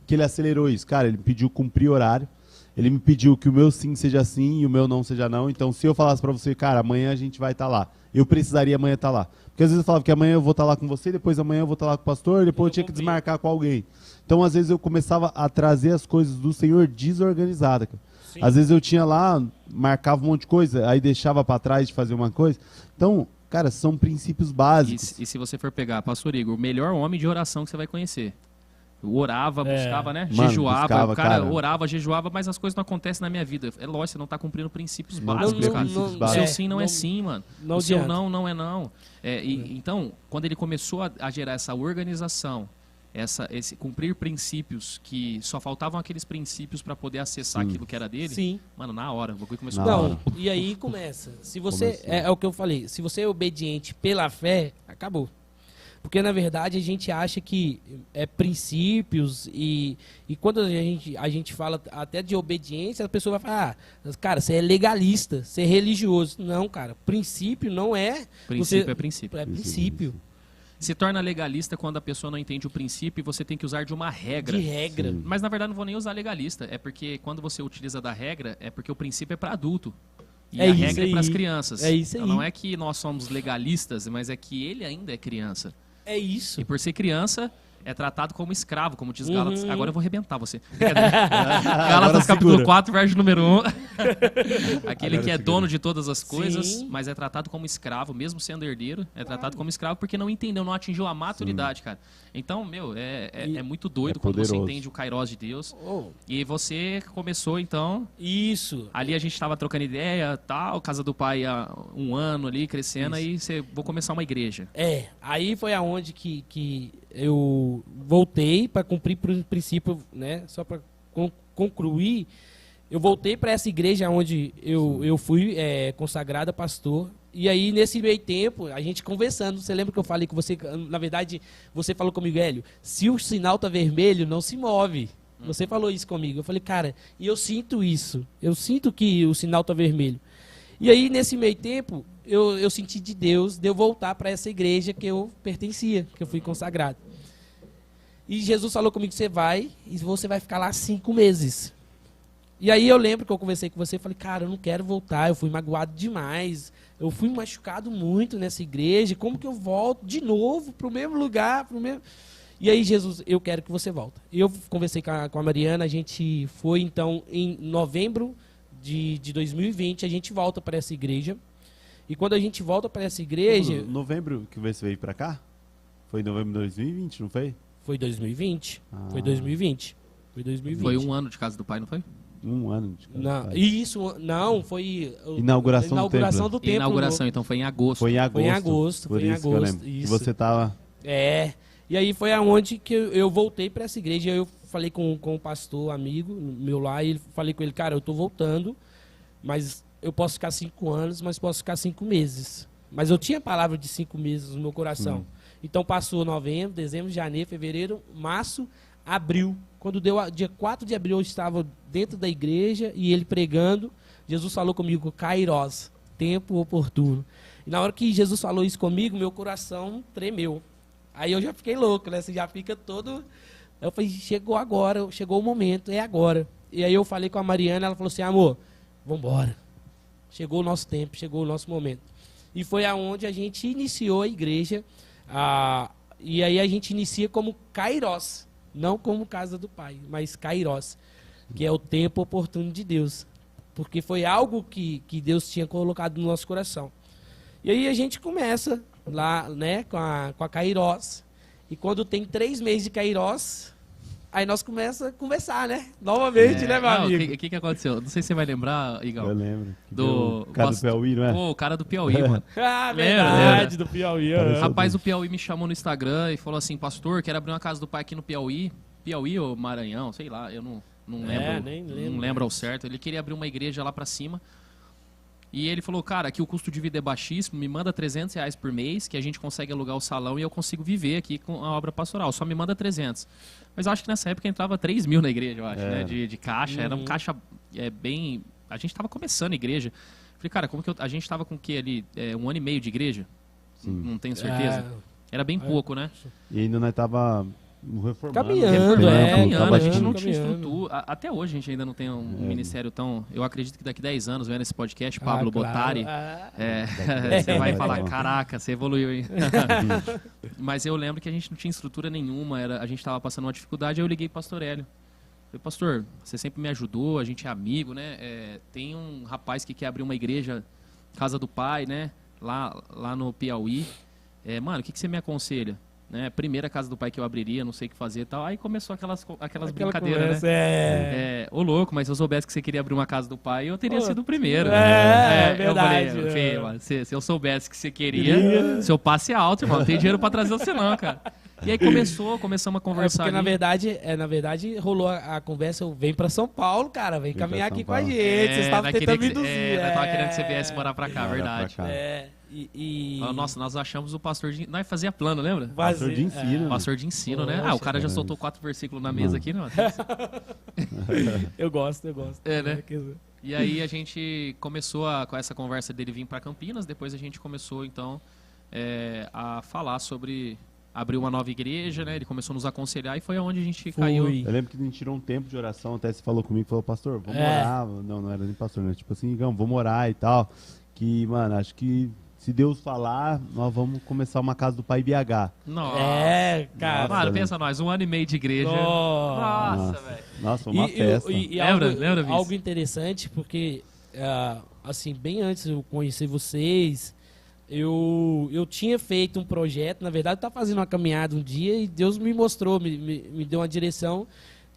que ele acelerou isso? Cara, ele me pediu cumprir horário. Ele me pediu que o meu sim seja sim e o meu não seja não. Então, se eu falasse pra você, cara, amanhã a gente vai estar lá. Eu precisaria amanhã estar lá. Porque às vezes eu falava que amanhã eu vou estar lá com você, depois amanhã eu vou estar lá com o pastor, depois eu tinha que desmarcar com alguém. Então, às vezes eu começava a trazer as coisas do Senhor desorganizadas, cara. Sim. Às vezes eu tinha lá, marcava um monte de coisa, aí deixava pra trás de fazer uma coisa. Então, cara, são princípios básicos. E se você for pegar, pastor Igor, o melhor homem de oração que você vai conhecer. Orava, buscava, né? Mano, Jejuava, buscava, o cara cara. orava, jejuava, mas as coisas não acontecem na minha vida. É lógico, você não tá cumprindo princípios Não básicos, cumpriu cara. princípios O básicos. seu sim não é sim, mano. Não o seu adianta. não é não. Então, quando ele começou a gerar essa organização, esse cumprir princípios, que só faltavam aqueles princípios para poder acessar Sim. aquilo que era dele, Sim. mano, na hora, o bagulho começou Na a hora. Não, e aí começa. Se você, Começou. é o que eu falei, se você é obediente pela fé, acabou. Porque, na verdade, a gente acha que é princípios e quando a gente fala até de obediência, a pessoa vai falar, cara, você é legalista, você é religioso. Não, cara, princípio não é... princípio você, é princípio. É princípio, Se torna legalista quando a pessoa não entende o princípio e você tem que usar de uma regra. de regra. Sim. Mas na verdade não vou nem usar legalista, é porque quando você utiliza da regra, é porque o princípio é para adulto. E É a isso regra é aí. para as crianças. É isso Então aí. não é que nós somos legalistas, mas é que ele ainda é criança. É isso. E por ser criança, é tratado como escravo, como diz Uhum. Gálatas. Agora eu vou arrebentar você. Gálatas Agora capítulo segura. 4, verso número 1. Aquele Agora que é segura. dono de todas as coisas, Sim. mas é tratado como escravo, mesmo sendo herdeiro, é tratado como escravo porque não entendeu, não atingiu a maturidade, cara. Então, meu, é muito doido É quando você poderoso. entende o Kairos de Deus. Oh, E você começou, então, isso. ali a gente tava trocando ideia, tal, casa do pai há um ano ali, crescendo, aí você, vou começar uma igreja. Aí foi aonde que eu voltei para cumprir o princípio, né? Só para concluir, eu voltei para essa igreja onde eu fui consagrado a pastor E aí, nesse meio tempo, a gente conversando, você lembra que eu falei com você, na verdade, você falou comigo, Hélio, se o sinal tá vermelho, não se move. Você falou isso comigo. Eu falei, cara, e eu sinto isso. Eu sinto que o sinal tá vermelho. E aí, nesse meio tempo, eu senti de Deus, de eu voltar para essa igreja que eu pertencia, que eu fui consagrado. E Jesus falou comigo, você vai, e você vai ficar lá 5 meses. E aí eu lembro que eu conversei com você e falei, cara, eu não quero voltar, eu fui magoado demais, eu fui machucado muito nessa igreja, como que eu volto de novo para o mesmo lugar, pro mesmo... E aí, Jesus, eu quero que você volte. Eu conversei com a Mariana, a gente foi, então, em novembro de 2020, a gente volta para essa igreja. E quando a gente volta para essa igreja... Novembro que você veio para cá? Foi em novembro de 2020, não foi? Foi 2020. Foi 2020. Foi 2020. Foi 1 ano de casa do pai, não foi? 1 ano de Não, isso, não, foi... Inauguração do templo. Inauguração, então foi em agosto. Foi em agosto. Foi em agosto, Por foi em isso que eu agosto, lembro. Que isso. você tava... E aí foi aonde que eu voltei para essa igreja. Eu falei com o pastor amigo meu lá, e falei com ele, cara, eu tô voltando, mas eu posso ficar 5 anos, mas posso ficar 5 meses. Mas eu tinha a palavra de 5 meses no meu coração. Então passou novembro, dezembro, janeiro, fevereiro, março, abril. Quando deu dia 4 de abril, eu estava dentro da igreja e ele pregando. Jesus falou comigo, Kairos, tempo oportuno. E na hora que Jesus falou isso comigo, meu coração tremeu. Aí eu já fiquei louco, né? Você já fica todo... Eu falei, chegou agora, chegou o momento, é agora. E aí eu falei com a Mariana, ela falou assim, amor, vambora. Chegou o nosso tempo, chegou o nosso momento. E foi aonde a gente iniciou a igreja. E aí a gente inicia como Kairos, não como Casa do Pai, mas Kairos, que é o tempo oportuno de Deus. Porque foi algo que Deus tinha colocado no nosso coração. E aí a gente começa lá, né, com a Kairos. E quando tem 3 meses de Kairos, aí nós começamos a conversar, né? Novamente, né, meu amigo? O que aconteceu? Não sei se você vai lembrar, Igão. Eu lembro. Do O cara do Piauí, não é? Pô, o cara do Piauí, mano. Ah, Lembra? verdade, do Piauí. Rapaz do Piauí me chamou no Instagram e falou assim, pastor, quero abrir uma casa do pai aqui no Piauí. Piauí ou Maranhão, sei lá, eu não lembro. nem lembro. Não lembro ao certo. Ele queria abrir uma igreja lá pra cima. E ele falou, cara, aqui o custo de vida é baixíssimo, me manda R$300 por mês, que a gente consegue alugar o salão e eu consigo viver aqui com a obra pastoral. Só me manda 300. Mas eu acho que nessa época entrava 3 mil na igreja, eu acho, né? De caixa. Era um caixa bem... A gente tava começando a igreja. Falei, cara, como que a gente tava com o quê ali? 1 ano e meio de igreja? Não tenho certeza. Era bem pouco, né? E ainda nós tava reformando. Caminhando, a gente não tinha caminhando. estrutura. Até hoje a gente ainda não tem um ministério tão... Eu acredito que daqui 10 anos, vendo esse podcast, Pablo Bottari, você vai falar, caraca, você evoluiu, hein? Mas eu lembro que a gente não tinha estrutura nenhuma, a gente estava passando uma dificuldade, aí eu liguei pro pastor Hélio. Falei, pastor, você sempre me ajudou, a gente é amigo, né? Tem um rapaz que quer abrir uma igreja, Casa do Pai, né? Lá no Piauí. Mano, o que você me aconselha? Né? Primeira casa do pai que eu abriria, não sei o que fazer e tal. Aí começou aquelas brincadeiras, conversa, né? Ô louco, mas se eu soubesse que você queria abrir uma casa do pai, eu teria sido o primeiro. Verdade. Eu falei, mano, se eu soubesse que você queria, seu passe é alto, irmão. Não tem dinheiro pra trazer você não, cara. E aí começamos a conversar. Porque na verdade rolou a conversa, vem pra São Paulo, cara, vem caminhar aqui com a gente. Vocês estavam tentando me induzir. Eu tava querendo que você viesse morar pra cá, verdade. Nossa, nós achamos o pastor de... Nós fazia plano, lembra? Pastor de ensino. Pastor de ensino, né? O cara já soltou 4 versículos na mesa aqui, não? Eu gosto. Né? E aí a gente começou com essa conversa dele vir para Campinas, depois a gente começou, então, a falar sobre abrir uma nova igreja, né? Ele começou a nos aconselhar e foi aonde a gente caiu. Eu lembro que a gente tirou um tempo de oração, até você falou comigo, falou, pastor, vamos orar. Não era nem pastor, né? Tipo assim, vamos orar e tal. Que, mano, acho que se Deus falar, nós vamos começar uma casa do Pai BH. Nossa. Cara. Mano, pensa nós, 1 ano e meio de igreja. Nossa, velho. Nossa, foi uma festa. Lembra, algo interessante, porque, assim, bem antes de eu conhecer vocês, eu tinha feito um projeto, na verdade, eu estava fazendo uma caminhada um dia e Deus me mostrou, me deu uma direção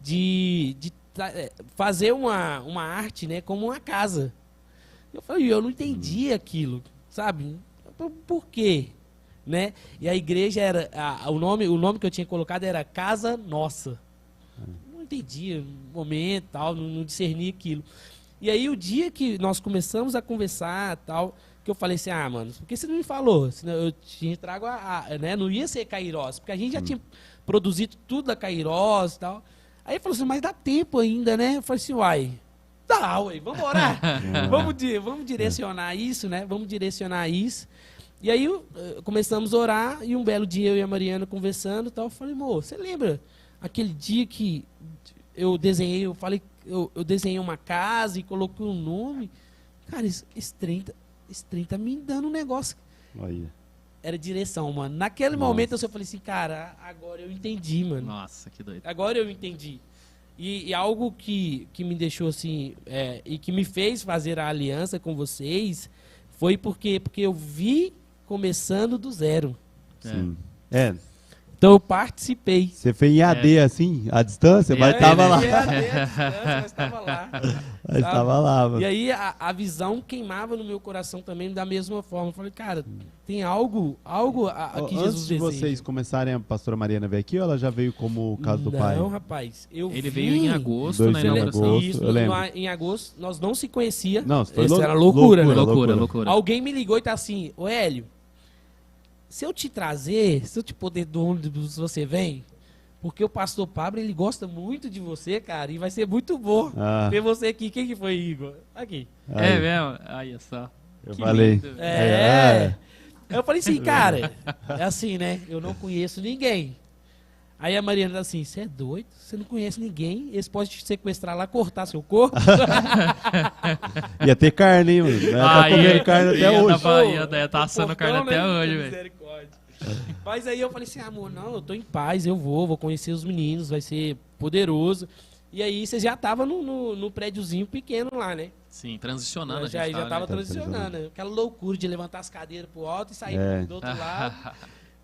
de fazer uma arte, né, como uma casa. Eu falei, eu não entendi aquilo, sabe? Por quê? Né? E a igreja era, o nome que eu tinha colocado era Casa Nossa. Não entendia o momento, tal, não discernia aquilo. E aí o dia que nós começamos a conversar, tal, que eu falei assim, mano, por que você não me falou? Senão eu tinha trago né? Não ia ser Cairós, porque a gente já tinha produzido tudo da Cairós e tal. Aí ele falou assim, mas dá tempo ainda, né? Eu falei assim, uai, dá, uai, vamos orar. vamos direcionar isso, né? Vamos direcionar isso. E aí começamos a orar e um belo dia eu e a Mariana conversando e tal. Eu falei, amor, você lembra aquele dia que eu desenhei, eu desenhei uma casa e coloquei um nome? Cara, esse trem tá me dando um negócio. Olha. Era direção, mano. Naquele momento eu só falei assim, cara, agora eu entendi, mano. Nossa, que doido. Agora eu entendi. E algo que me deixou assim, e que me fez fazer a aliança com vocês, foi porque eu vi começando do zero. Sim. Então eu participei. Você fez em AD assim, à distância, mas tava lá. Mas estava lá. Mas tava lá, mano. E aí a visão queimava no meu coração também da mesma forma. Eu falei, cara, tem algo que Jesus Antes de deseja. vocês começarem, a pastora Mariana veio aqui ou ela já veio como caso do pai? Não, rapaz. Ele veio em agosto, né? Em agosto, Isso, eu lembro. em agosto, nós não se conhecia. Não, isso foi Isso era loucura, né? Loucura. Alguém me ligou e tá assim, ô Hélio, se eu te trazer, se eu te poder do ônibus, você vem? Porque o pastor Pablo, ele gosta muito de você, cara, e vai ser muito bom ter você aqui. Quem que foi, Igor? Aqui. É mesmo? Aí, só. Eu Que falei. lindo. Eu falei assim, cara, é assim, né? Eu não conheço ninguém. Aí a Mariana tá assim, você é doido? Você não conhece ninguém? Eles podem te sequestrar lá, cortar seu corpo? Ia ter carne, hein, mano? Tá comendo carne até hoje. Ia tá assando carne até hoje, velho. Misericórdia. Mas aí eu falei assim, amor, não, eu tô em paz, eu vou conhecer os meninos, vai ser poderoso. E aí você já tava no prédiozinho pequeno lá, né? Sim, transicionando. Já tava né? transicionando. Aquela loucura de levantar as cadeiras pro alto e sair do outro lado.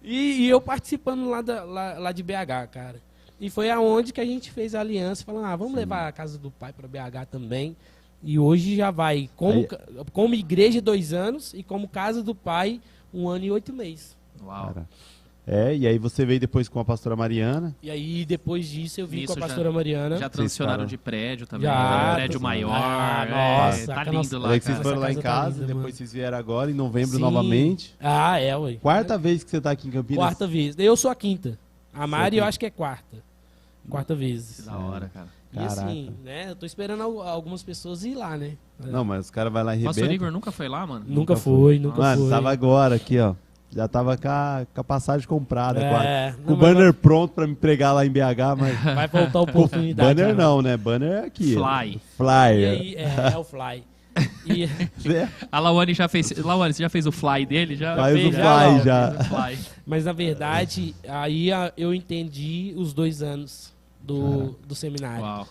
E eu participando lá de BH, cara. E foi aonde que a gente fez a aliança, falando, vamos levar a casa do pai para BH também. E hoje já vai como igreja 2 anos e como casa do pai 1 ano e 8 meses. Uau. Cara. E aí você veio depois com a pastora Mariana. E aí depois disso eu vim Isso com a pastora Mariana. Já transicionaram de prédio também, Já, prédio maior. nossa, tá aquela lindo lá, Aí que vocês cara. foram lá em Essa casa tá casa, linda, depois mano. vocês vieram agora, em novembro Sim. novamente. Ué. Quarta vez que você tá aqui em Campinas. Quarta vez. Eu sou a quinta. A Mari eu acho que é quarta. Quarta Que vez. da hora, cara. E assim, né? Eu tô esperando algumas pessoas ir lá, né? Não, mas os caras vão lá e Pastor arrebentam. Igor nunca foi lá, mano? Nunca foi. Mano, tava agora aqui, ó. Já tava com a passagem comprada. Com o não, banner pronto pra me pregar lá em BH, mas... vai faltar oportunidade. Banner né? não, né? Banner é aqui. Fly. E Flyer. aí, é o Fly. E, A Lawane já fez. Lawane, você já fez o fly dele? Já Faz fez, o fly já. fez o fly. mas na verdade, aí eu entendi os 2 anos do seminário. Uau.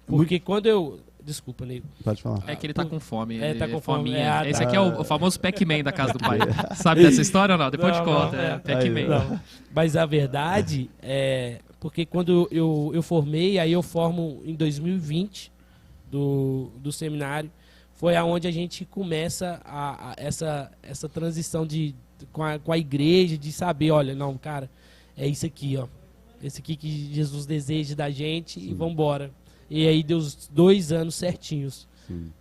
Porque quando eu... Desculpa, Nego. Pode falar. É que ele tá com fome. Tá com fome. fominha. Esse aqui é o famoso Pac-Man da casa do pai. Sabe dessa história ou não? Depois te conta. É Pac-Man. Não. Mas a verdade porque quando eu formei, aí eu formo em 2020 do seminário, foi aonde a gente começa essa transição com a igreja, de saber, olha, não, cara, é isso aqui, ó. Esse aqui que Jesus deseja da gente. Sim. E vambora. E aí deu os 2 anos certinhos. Sim.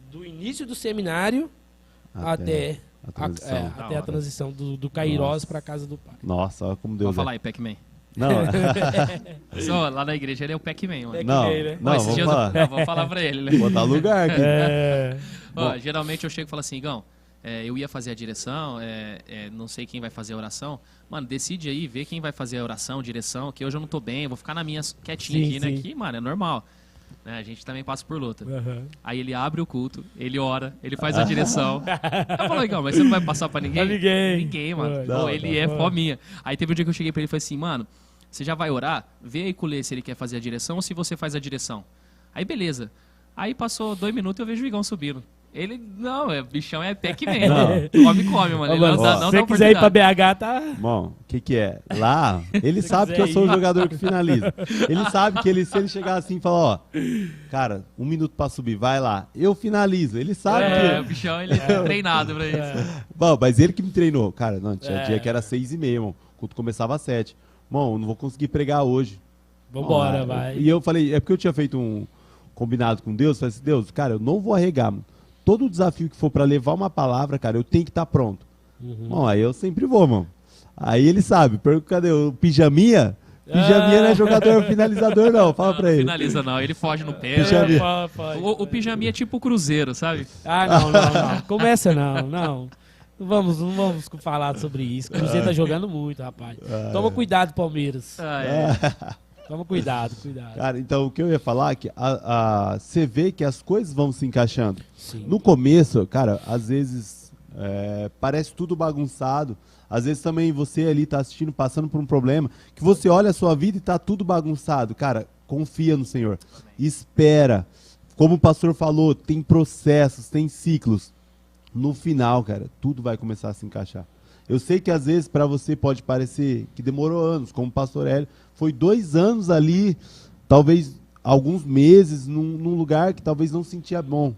Do início do seminário até a transição do Cairós para a casa do pai. Nossa, olha como Deus Vamos falar aí, Pac-Man. Não, Só, lá na igreja ele é o Pac-Man, mano. não, esses vamos dias falar. eu vou falar pra ele, né? Botar lugar aqui. Ó, geralmente eu chego e falo assim, Igão, eu ia fazer a direção, não sei quem vai fazer a oração. Mano, decide aí, vê quem vai fazer a oração, direção, que hoje eu não tô bem, eu vou ficar na minha quietinha aqui, né? Que, mano, é normal. Né? A gente também passa por luta. Aí ele abre o culto, ele ora, ele faz a direção. Eu falo, Igão, mas você não vai passar pra ninguém? Pra ninguém. Ninguém, mano. Não, ele é fominha. Aí teve um dia que eu cheguei pra ele e falei assim, mano, você já vai orar? Vê aí com o Lê se ele quer fazer a direção ou se você faz a direção. Aí beleza. Aí passou 2 minutos e eu vejo o Igão subindo. Ele, não, bichão é Pac-Man. Come, mano. Ele não dá se você quiser ir pra BH, tá... Bom, o que é? Lá, ele sabe que eu sou o jogador que finaliza. Ele sabe que se ele chegar assim e falar, ó, cara, 1 minuto pra subir, vai lá. Eu finalizo. Ele sabe que... O bichão, ele é treinado pra isso. Bom, mas ele que me treinou. Cara, não, tinha dia que era 6h30, irmão. O culto começava às 7. Bom, eu não vou conseguir pregar hoje. Vambora, vai. E eu falei, é porque eu tinha feito um combinado com Deus. Falei assim, Deus, cara, eu não vou arregar, mano. todo desafio que for pra levar uma palavra, cara, eu tenho que estar pronto. Bom, aí eu sempre vou, mano. Aí ele sabe, pergunta, cadê o Pijaminha? Pijaminha não é jogador finalizador, não. Fala pra ele. Finaliza não, ele foge no pé. Pijaminha. O Pijaminha é tipo o Cruzeiro, sabe? Não. Começa não. Não vamos falar sobre isso. O Cruzeiro tá jogando muito, rapaz. Toma cuidado, Palmeiras. Toma cuidado. Cara, então o que eu ia falar é que você vê que as coisas vão se encaixando. Sim. No começo, cara, às vezes parece tudo bagunçado. Às vezes também você ali tá assistindo, passando por um problema, que você olha a sua vida e tá tudo bagunçado. Cara, confia no Senhor. Espera. Como o pastor falou, tem processos, tem ciclos. No final, cara, tudo vai começar a se encaixar. Eu sei que às vezes para você pode parecer que demorou anos, como o pastor Hélio. Foi 2 anos ali, talvez alguns meses, num lugar que talvez não sentia bom.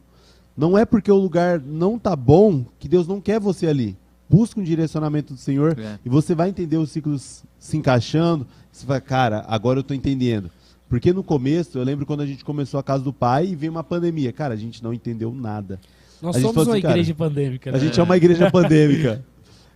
Não é porque o lugar não tá bom que Deus não quer você ali. Busca um direcionamento do Senhor e você vai entender os ciclos se encaixando. Você vai, cara, agora eu tô entendendo. Porque no começo, eu lembro quando a gente começou a Casa do Pai e veio uma pandemia. Cara, a gente não entendeu nada. Nós somos uma igreja pandêmica. Né? A gente é uma igreja pandêmica.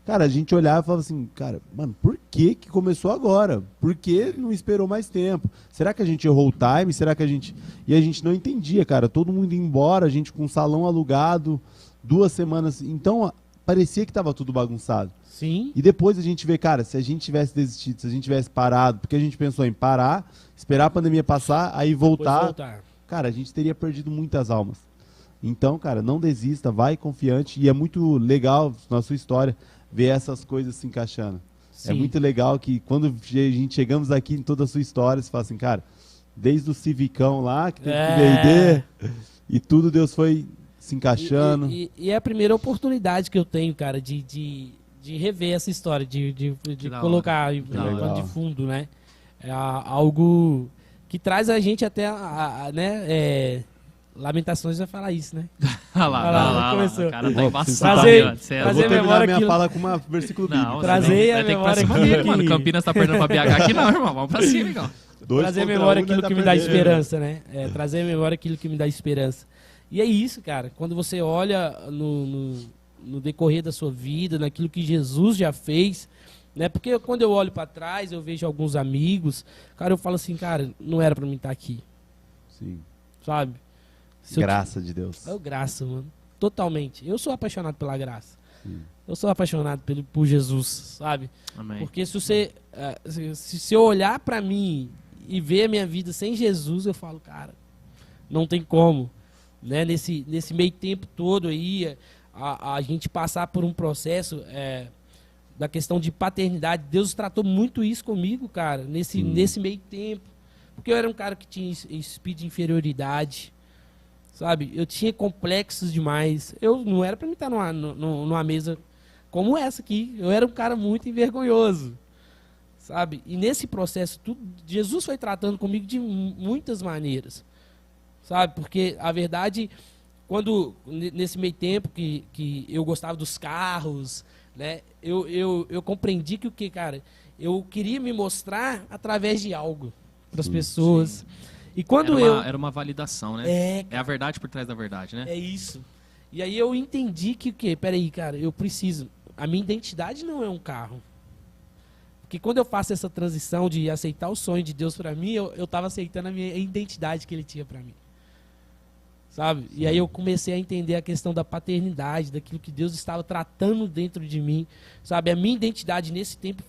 Cara, a gente olhava e falava assim, cara, mano, por que começou agora? Por que não esperou mais tempo? Será que a gente errou o time? Será que a gente... E a gente não entendia, cara. Todo mundo ia embora, a gente com um salão alugado, 2 semanas. Então, parecia que estava tudo bagunçado. Sim. E depois a gente vê, cara, se a gente tivesse desistido, se a gente tivesse parado, porque a gente pensou em parar, esperar a pandemia passar, aí voltar. Cara, a gente teria perdido muitas almas. Então, cara, não desista, vai confiante. E é muito legal na sua história ver essas coisas se encaixando. Sim. É muito legal que quando a gente chegamos aqui em toda a sua história, você fala assim, cara, desde o Civicão lá, que teve que vender, e tudo Deus foi se encaixando. E é a primeira oportunidade que eu tenho, cara, de rever essa história, de colocar de fundo, né? É algo que traz a gente até, né? Lamentações vai falar isso, né? Olha lá, começou. O cara tá embaçado. Trazer memória minha fala com um versículo bíblico. Trazer a memória aquilo mano, Campinas tá perdendo pra BH aqui não, irmão. Vamos pra cima, igual. Trazer a memória aquilo que me dá esperança, né? Trazer a memória aquilo que me dá esperança. E é isso, cara. Quando você olha no decorrer da sua vida, naquilo que Jesus já fez, né? Porque quando eu olho para trás, eu vejo alguns amigos, cara, eu falo assim, cara, não era para mim estar aqui. Sim. Sabe? Graça de Deus. É graça, mano. Totalmente. Eu sou apaixonado pela graça. Sim. Eu sou apaixonado por Jesus, sabe? Amém. Porque se eu olhar para mim e ver a minha vida sem Jesus, eu falo, cara, não tem como. Né? Nesse meio tempo todo aí, a gente passar por um processo da questão de paternidade. Deus tratou muito isso comigo, cara, nesse meio tempo. Porque eu era um cara que tinha espírito de inferioridade, sabe? Eu tinha complexos demais. Eu não era para mim estar numa mesa como essa aqui. Eu era um cara muito envergonhoso, sabe? E nesse processo, Jesus foi tratando comigo de muitas maneiras. Sabe, porque a verdade, quando nesse meio tempo que eu gostava dos carros, né, eu compreendi que o que, cara, eu queria me mostrar através de algo para as pessoas. Sim. E quando era uma validação, né? É a verdade por trás da verdade, né? É isso. E aí eu entendi que o quê? Peraí, cara, eu preciso. A minha identidade não é um carro. Porque quando eu faço essa transição de aceitar o sonho de Deus para mim, eu estava aceitando a minha identidade que Ele tinha para mim. Sabe? Sim. E aí eu comecei a entender a questão da paternidade, daquilo que Deus estava tratando dentro de mim. Sabe? A minha identidade nesse tempo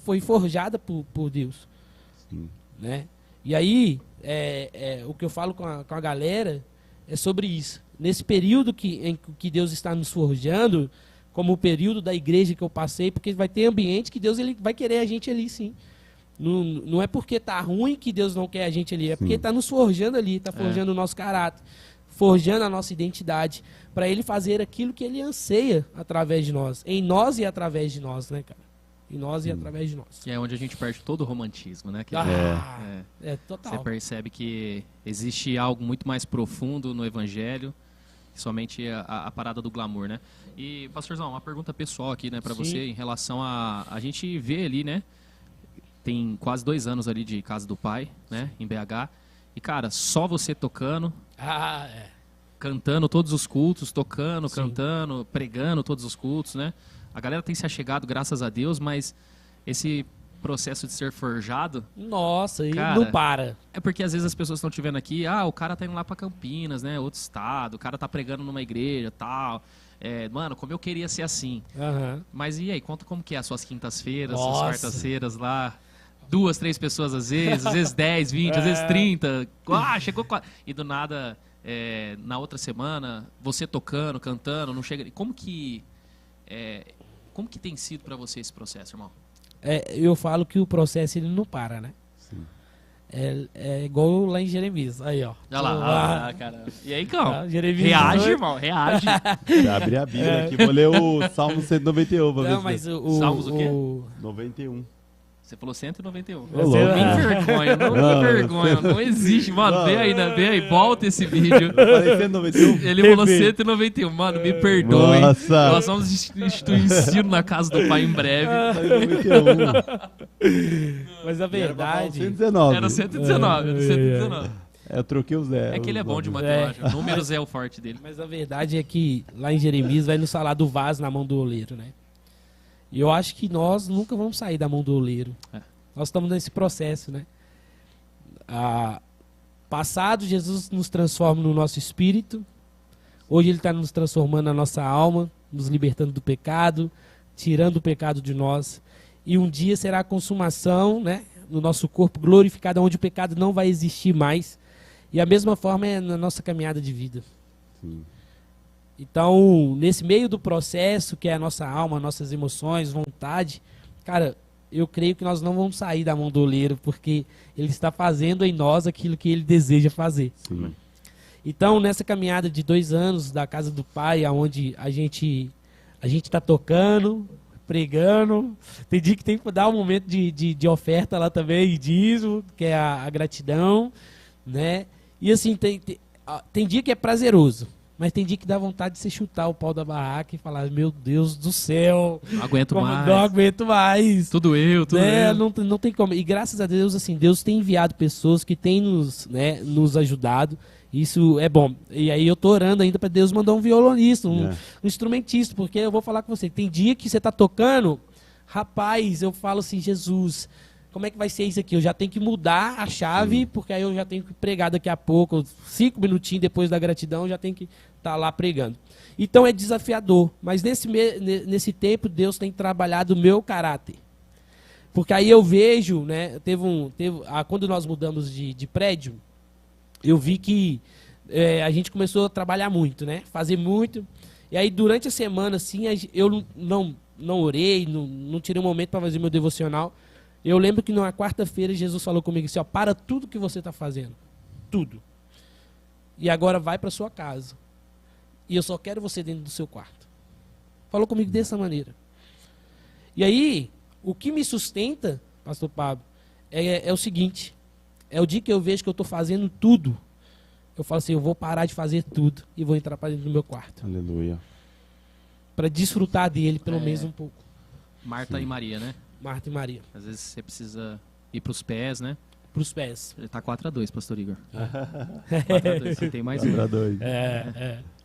foi forjada por Deus. Sim. Né? E aí, o que eu falo com a galera é sobre isso. Nesse período em que Deus está nos forjando, como o período da igreja que eu passei, porque vai ter ambiente que Deus ele vai querer a gente ali, sim. Não é porque tá ruim que Deus não quer a gente ali, é porque está nos forjando ali, está forjando o nosso caráter, forjando a nossa identidade, para Ele fazer aquilo que Ele anseia através de nós, em nós e através de nós, né, cara? Em nós e através de nós. Que é onde a gente perde todo o romantismo, né? Total. Você percebe que existe algo muito mais profundo no Evangelho, somente a parada do glamour, né? E, pastorzão, uma pergunta pessoal aqui, né, para você, em relação a gente vê ali, né? Tem quase 2 anos ali de Casa do Pai, né? Em BH. E, cara, só você tocando. cantando todos os cultos, tocando, Sim. cantando, pregando todos os cultos, né? A galera tem se achegado, graças a Deus, mas esse processo de ser forjado Nossa, e Cara, não para. é porque às vezes as pessoas estão te vendo aqui, ah, o cara tá indo lá pra Campinas, né? Outro estado, o cara tá pregando numa igreja, tal. Mano, como eu queria ser assim. Aham. Mas e aí, conta como que é as suas quintas-feiras, suas Nossa. quartas-feiras lá. 2, 3 pessoas às vezes 10, 20, às vezes 30. Ah, chegou e do nada, na outra semana, você tocando, cantando, não chega. Como que tem sido pra você esse processo, irmão? Eu falo que o processo ele não para, né? Sim. É igual lá em Jeremias. Aí, ó. Olha lá, cara. E aí, cão? Jeremias Reage, 18. irmão, reage. Já abri a Bíblia aqui, vou ler o Salmo 191. Pra ver Não, se- mas o... Salmos o quê? 91. Você falou 191. Ô, Você- louco. Não me vergonha, não me Não, vergonha. você- Não existe, mano. Não. Vê aí, né? Vê aí, volta esse vídeo. Eu falei 191? Ele falou 191. Mano, me perdoem. Nossa. Nós vamos instituir ensino na casa do pai em breve. Falei 91. Mas a verdade... 119. Era 119, era 119. Eu troquei o zero. É que ele é bom de matemática. Números é o forte dele. Mas a verdade é que lá em Jeremias vai nos falar do vaso na mão do oleiro, né? E eu acho que nós nunca vamos sair da mão do oleiro. É. Nós estamos nesse processo, né? Passado, Jesus nos transforma no nosso espírito. Hoje Ele está nos transformando na nossa alma, nos libertando do pecado, tirando o pecado de nós. E um dia será a consumação, né? No nosso corpo glorificado, onde o pecado não vai existir mais. E a mesma forma é na nossa caminhada de vida. Sim. Então, nesse meio do processo, que é a nossa alma, nossas emoções, vontade, cara, eu creio que nós não vamos sair da mão do oleiro, porque ele está fazendo em nós aquilo que ele deseja fazer. Sim. Então, nessa caminhada de 2 anos da casa do Pai, onde a gente está tocando, pregando, tem dia que tem que dar um momento de oferta lá também, e dízimo, que é a gratidão, né? E assim, tem dia que é prazeroso, mas tem dia que dá vontade de você chutar o pau da barraca e falar, meu Deus do céu, Não aguento como mais. não aguento mais. Tudo eu. Não tem como. E graças a Deus, assim, Deus tem enviado pessoas que têm nos ajudado. Isso é bom. E aí eu tô orando ainda para Deus mandar um violonista, um instrumentista, porque eu vou falar com você. Tem dia que você tá tocando, rapaz, eu falo assim, Jesus, como é que vai ser isso aqui? Eu já tenho que mudar a chave, porque aí eu já tenho que pregar daqui a pouco, 5 minutinhos depois da gratidão, eu já tenho que estar lá pregando. Então é desafiador, mas nesse tempo Deus tem trabalhado o meu caráter. Porque aí eu vejo, né, quando nós mudamos de prédio, eu vi que a gente começou a trabalhar muito, né, fazer muito, e aí durante a semana, assim, eu não orei, não tirei um momento para fazer meu devocional. Eu lembro que numa quarta-feira Jesus falou comigo assim, ó, para tudo que você está fazendo, tudo, e agora vai para sua casa. E eu só quero você dentro do seu quarto. Falou comigo dessa maneira. E aí, o que me sustenta, pastor Pablo, é o seguinte. É o dia que eu vejo que eu estou fazendo tudo. Eu falo assim, eu vou parar de fazer tudo e vou entrar para dentro do meu quarto. Aleluia. Para desfrutar dele pelo menos um pouco. Marta e Maria, né? Marta e Maria. Às vezes você precisa ir pros pés, né? Para os pés. Ele tá 4-2, pastor Igor. 4-2, você tem mais um. Pra dois.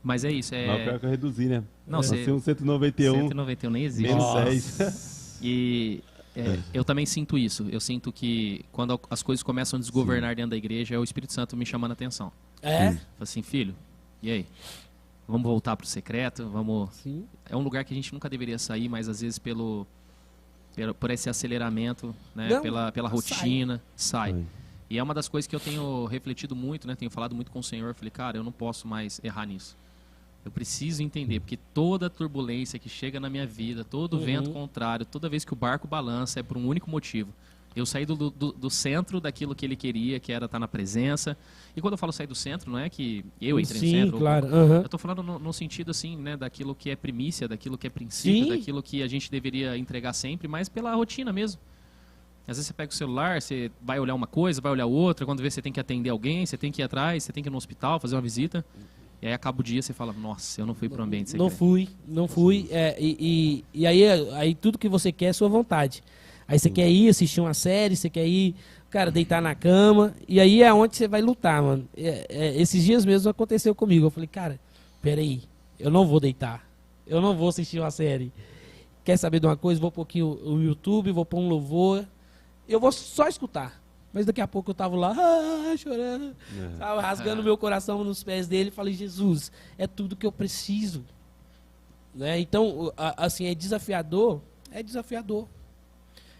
Mas é isso, Mas o pior que eu reduzi, né? Não, Nasci você... um 191, 191 nem existe. menos Nossa. 10. E eu também sinto isso. Eu sinto que quando as coisas começam a desgovernar dentro da igreja, é o Espírito Santo me chamando a atenção. Fala assim, filho, e aí? Vamos voltar pro secreto? Vamos... Sim. É um lugar que a gente nunca deveria sair, mas às vezes por esse aceleramento, né? Não, pela rotina, sai. Sai. E é uma das coisas que eu tenho refletido muito, né? Tenho falado muito com o Senhor. Eu falei, cara, eu não posso mais errar nisso. Eu preciso entender, porque toda turbulência que chega na minha vida, todo vento contrário, toda vez que o barco balança, é por um único motivo. Eu saí do centro daquilo que ele queria, que era estar na presença. E quando eu falo sair do centro, não é que eu entrei no centro. Sim, claro. Eu estou falando no sentido, assim, né, daquilo que é primícia, daquilo que é princípio, Sim. daquilo que a gente deveria entregar sempre, mas pela rotina mesmo. Às vezes você pega o celular, você vai olhar uma coisa, vai olhar outra, quando vê você tem que atender alguém, você tem que ir atrás, você tem que ir no hospital, fazer uma visita. E aí acaba o dia você fala, nossa, eu não fui para o ambiente secreto. Não fui. E aí tudo que você quer é sua vontade. Aí você quer ir assistir uma série, você quer ir cara, deitar na cama, e aí é onde você vai lutar, mano. Esses dias mesmo aconteceu comigo. Eu falei, cara, peraí, eu não vou deitar. Eu não vou assistir uma série. Quer saber de uma coisa? Vou pôr aqui o YouTube, vou pôr um louvor. Eu vou só escutar. Mas daqui a pouco eu tava lá, chorando, sabe, rasgando meu coração nos pés dele. Falei, Jesus, é tudo que eu preciso. Né? Então, assim, é desafiador. É desafiador.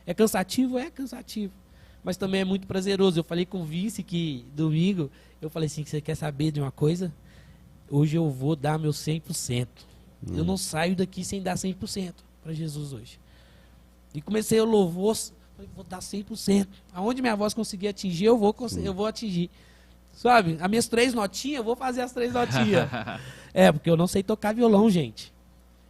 É cansativo? É cansativo. Mas também é muito prazeroso. Eu falei com o vice que domingo, eu falei assim, você quer saber de uma coisa? Hoje eu vou dar meu 100%. Eu não saio daqui sem dar 100% para Jesus hoje. E comecei o louvor, falei, vou dar 100%. Aonde minha voz conseguir atingir, eu vou atingir. Sabe? As minhas 3 notinhas, eu vou fazer as 3 notinhas. Porque eu não sei tocar violão, gente.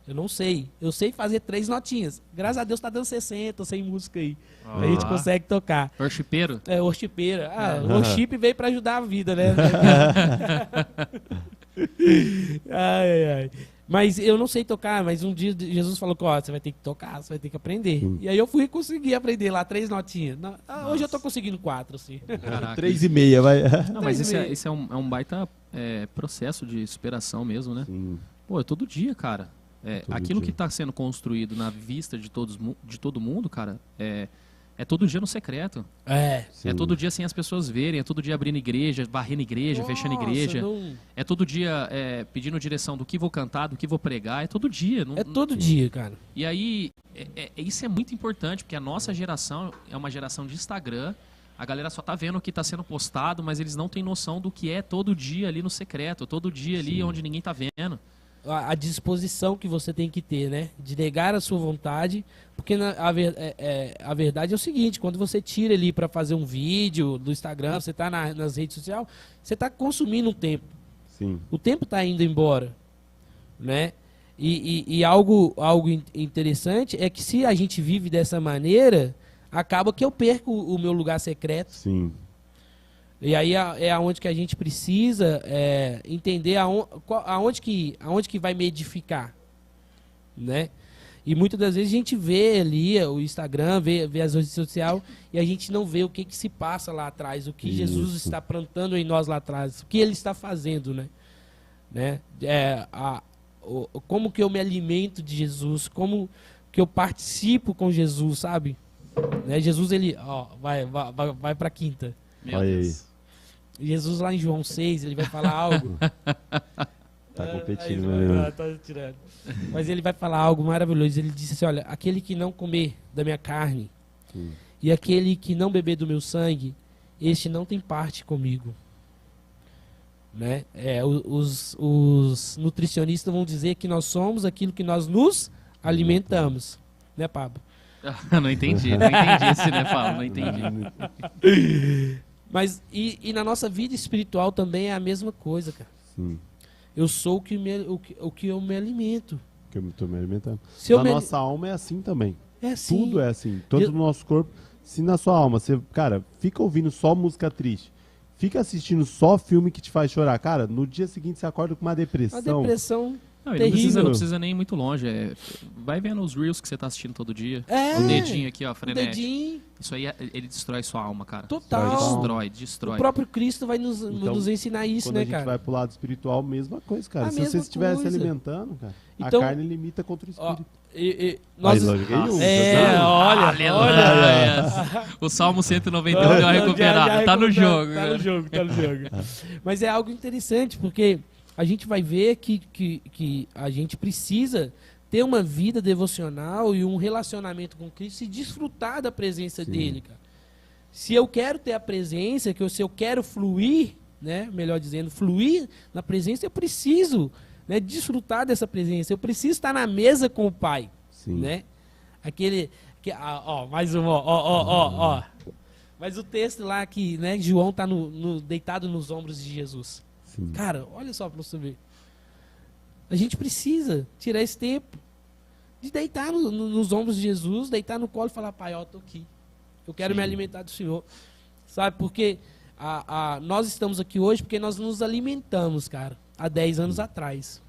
Eu não sei. Eu sei fazer 3 notinhas. Graças a Deus tá dando 60, 100 música aí. A gente consegue tocar. Worshipeiro? Worshipeira. O worship veio para ajudar a vida, né? Ai. Mas eu não sei tocar, mas um dia Jesus falou que você vai ter que tocar, você vai ter que aprender. E aí eu fui conseguir aprender lá 3 notinhas. Hoje eu tô conseguindo 4, assim. 3,5, vai. Não, mas esse é um baita processo de superação mesmo, né? Sim. Pô, é todo dia, cara. Aquilo dia. que está sendo construído na vista de todo mundo, cara, é todo dia no secreto. Sim. É todo dia sem as pessoas verem, é todo dia abrindo igreja, varrendo igreja, fechando igreja. É todo dia pedindo direção do que vou cantar, do que vou pregar, é todo dia. É todo dia, cara. E aí, isso é muito importante, porque a nossa geração é uma geração de Instagram. A galera só tá vendo o que tá sendo postado, mas eles não têm noção do que é todo dia ali no secreto, todo dia ali onde ninguém tá vendo. A disposição que você tem que ter, né? De negar a sua vontade, porque a verdade é o seguinte, quando você tira ali para fazer um vídeo do Instagram, você tá nas redes sociais, você tá consumindo um tempo. Sim. O tempo tá indo embora, né? E algo interessante é que se a gente vive dessa maneira, acaba que eu perco o meu lugar secreto. Sim. E aí é aonde que a gente precisa entender aonde que vai me edificar, né? E muitas das vezes a gente vê ali o Instagram, vê as redes sociais e a gente não vê o que se passa lá atrás, o que Jesus está plantando em nós lá atrás, o que Ele está fazendo, né? Como que eu me alimento de Jesus, como que eu participo com Jesus, sabe? Né? Jesus, ele vai para a quinta. Meu Deus. Jesus lá em João 6, ele vai falar algo. Tá competindo, né? Tá tirando. Mas ele vai falar algo maravilhoso. Ele disse assim, olha, aquele que não comer da minha carne e aquele que não beber do meu sangue, este não tem parte comigo. Né? Os nutricionistas vão dizer que nós somos aquilo que nós nos alimentamos. Né, Pablo? Não entendi esse, né, Pablo? Não entendi. Mas e na nossa vida espiritual também é a mesma coisa, cara. Sim. Eu sou o que eu me alimento. Que eu estou me alimentando. Nossa alma é assim também. É assim. Tudo é assim. Todo o nosso corpo. Se na sua alma, você, cara, fica ouvindo só música triste, fica assistindo só filme que te faz chorar, cara, no dia seguinte você acorda com uma depressão. A depressão não terrível. Não precisa nem ir muito longe. Vai vendo os Reels que você tá assistindo todo dia. O dedinho aqui, ó, frenético. Dedinho. Isso aí, ele destrói sua alma, cara. Total. Destrói. O próprio Cristo vai nos ensinar isso, quando né, a gente cara? vai pro lado espiritual, mesma coisa, cara. Se mesma você estiver se coisa. alimentando, cara, Então, a carne limita contra o espírito. Olha. O Salmo 191 deu uma recuperada. Tá no jogo. Tá no jogo. Mas é algo interessante, porque a gente vai ver que a gente precisa ter uma vida devocional e um relacionamento com Cristo e desfrutar da presença dele, cara. Se eu quero ter a presença, se eu quero fluir, né, melhor dizendo, fluir na presença, eu preciso, né, desfrutar dessa presença. Eu preciso estar na mesa com o Pai, né? Mais um, Mas o texto lá que, né, João está deitado nos ombros de Jesus. Sim. Cara, olha só para você ver. A gente precisa tirar esse tempo de deitar nos ombros de Jesus, deitar no colo e falar, Pai, eu tô aqui. Eu quero me alimentar do Senhor. Sabe, porque nós estamos aqui hoje porque nós nos alimentamos, cara, há 10 anos atrás.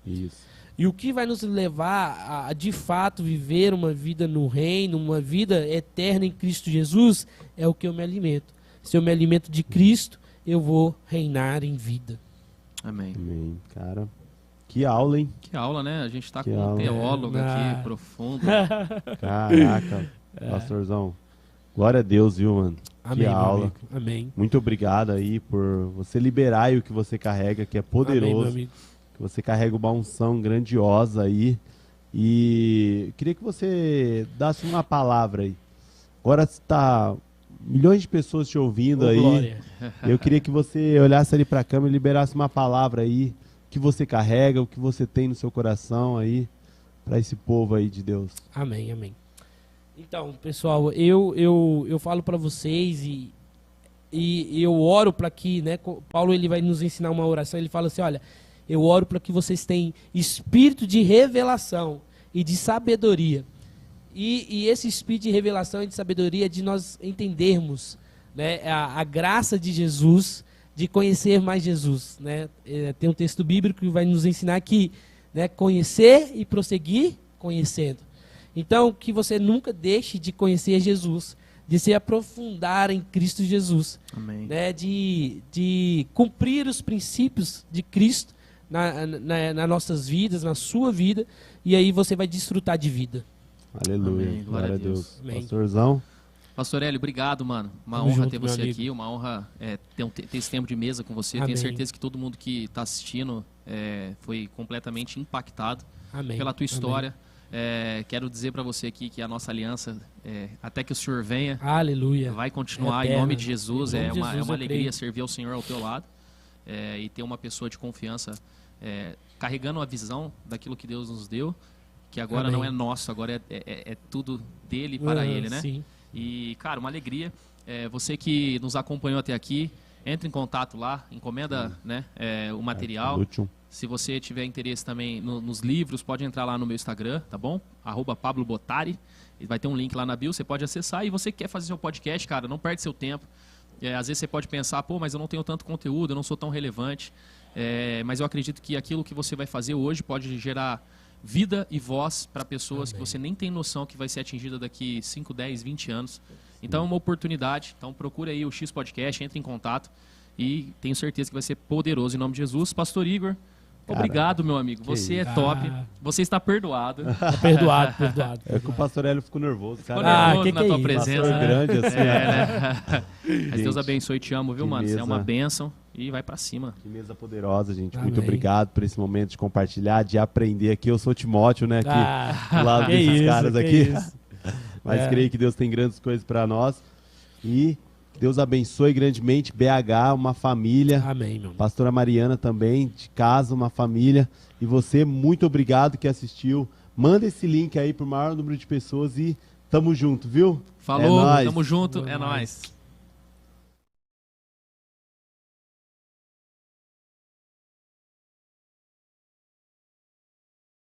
Isso. E o que vai nos levar a, de fato, viver uma vida no reino, uma vida eterna em Cristo Jesus, é o que eu me alimento. Se eu me alimento de Cristo, eu vou reinar em vida. Amém. Amém, cara. Que aula, hein? Que aula, né? A gente está com um aula. teólogo aqui, profundo. Caraca, pastorzão. Glória a Deus, viu, mano? Amém, que aula. amigo. Amém. Muito obrigado aí por você liberar aí o que você carrega, que é poderoso. Amém, meu amigo. Que você carrega uma unção grandiosa aí. E queria que você desse uma palavra aí. Agora está milhões de pessoas te ouvindo aí. Glória. Eu queria que você olhasse ali para a câmera e liberasse uma palavra aí. O que você carrega, o que você tem no seu coração aí para esse povo aí de Deus. Amém, amém. Então, pessoal, eu falo para vocês e eu oro para que, né, Paulo ele vai nos ensinar uma oração, ele fala assim, olha, eu oro para que vocês tenham espírito de revelação e de sabedoria. E esse espírito de revelação e de sabedoria é de nós entendermos, né, a graça de Jesus, de conhecer mais Jesus, né? Tem um texto bíblico que vai nos ensinar que, né, conhecer e prosseguir conhecendo. Então, que você nunca deixe de conhecer Jesus, de se aprofundar em Cristo Jesus, Amém. né, de cumprir os princípios de Cristo nas nossas vidas, na sua vida, e aí você vai desfrutar de vida. Aleluia. Amém. Glória a Deus. Amém. Pastorzão. Pastor Hélio, obrigado, mano. Uma Tamo honra junto, ter meu você amigo. aqui, uma honra ter esse tempo de mesa com você. Amém. Tenho certeza que todo mundo que está assistindo foi completamente impactado Amém. pela tua Amém. história. Quero dizer para você aqui que a nossa aliança, até que o Senhor venha, Aleluia. vai continuar em Eterna. nome de Jesus. Em nome É de uma, Jesus, eu alegria creio. servir ao Senhor ao teu lado e ter uma pessoa de confiança carregando a visão daquilo que Deus nos deu, que agora Amém. não é nosso, agora é tudo dele para ele, né? Sim. E, cara, uma alegria. Você que nos acompanhou até aqui, entre em contato lá, encomenda né, o material. Útil. Se você tiver interesse também nos livros, pode entrar lá no meu Instagram, tá bom? @PabloBotari. Vai ter um link lá na bio, você pode acessar. E você que quer fazer seu podcast, cara, não perde seu tempo. Às vezes você pode pensar, pô, mas eu não tenho tanto conteúdo, eu não sou tão relevante. Mas eu acredito que aquilo que você vai fazer hoje pode gerar vida e voz para pessoas Amém. que você nem tem noção que vai ser atingida daqui 5, 10, 20 anos. Então é uma oportunidade. Então procure aí o X Podcast, entre em contato e tenho certeza que vai ser poderoso em nome de Jesus. Pastor Igor, Cara, obrigado, meu amigo. Você é isso. top. Ah. Você está perdoado. Tá perdoado, perdoado. É que o pastor Hélio ficou nervoso, Ficou cara. nervoso que na é tua isso? presença. Pastor né? grande assim, né? Mas Gente, Deus abençoe e te amo, viu, que mano? Você é uma mesa. bênção e vai pra cima. Que mesa poderosa, gente. Muito Amém. obrigado por esse momento de compartilhar, de aprender aqui. Eu sou Timóteo, né? Aqui, do lado que desses isso, caras que aqui. isso. Mas creio que Deus tem grandes coisas para nós. E Deus abençoe grandemente BH, uma família. Amém, meu irmão. Pastora Mariana também, de casa, uma família. E você, muito obrigado que assistiu. Manda esse link aí pro maior número de pessoas e tamo junto, viu? Falou, É nóis. tamo junto, É é nóis. nóis.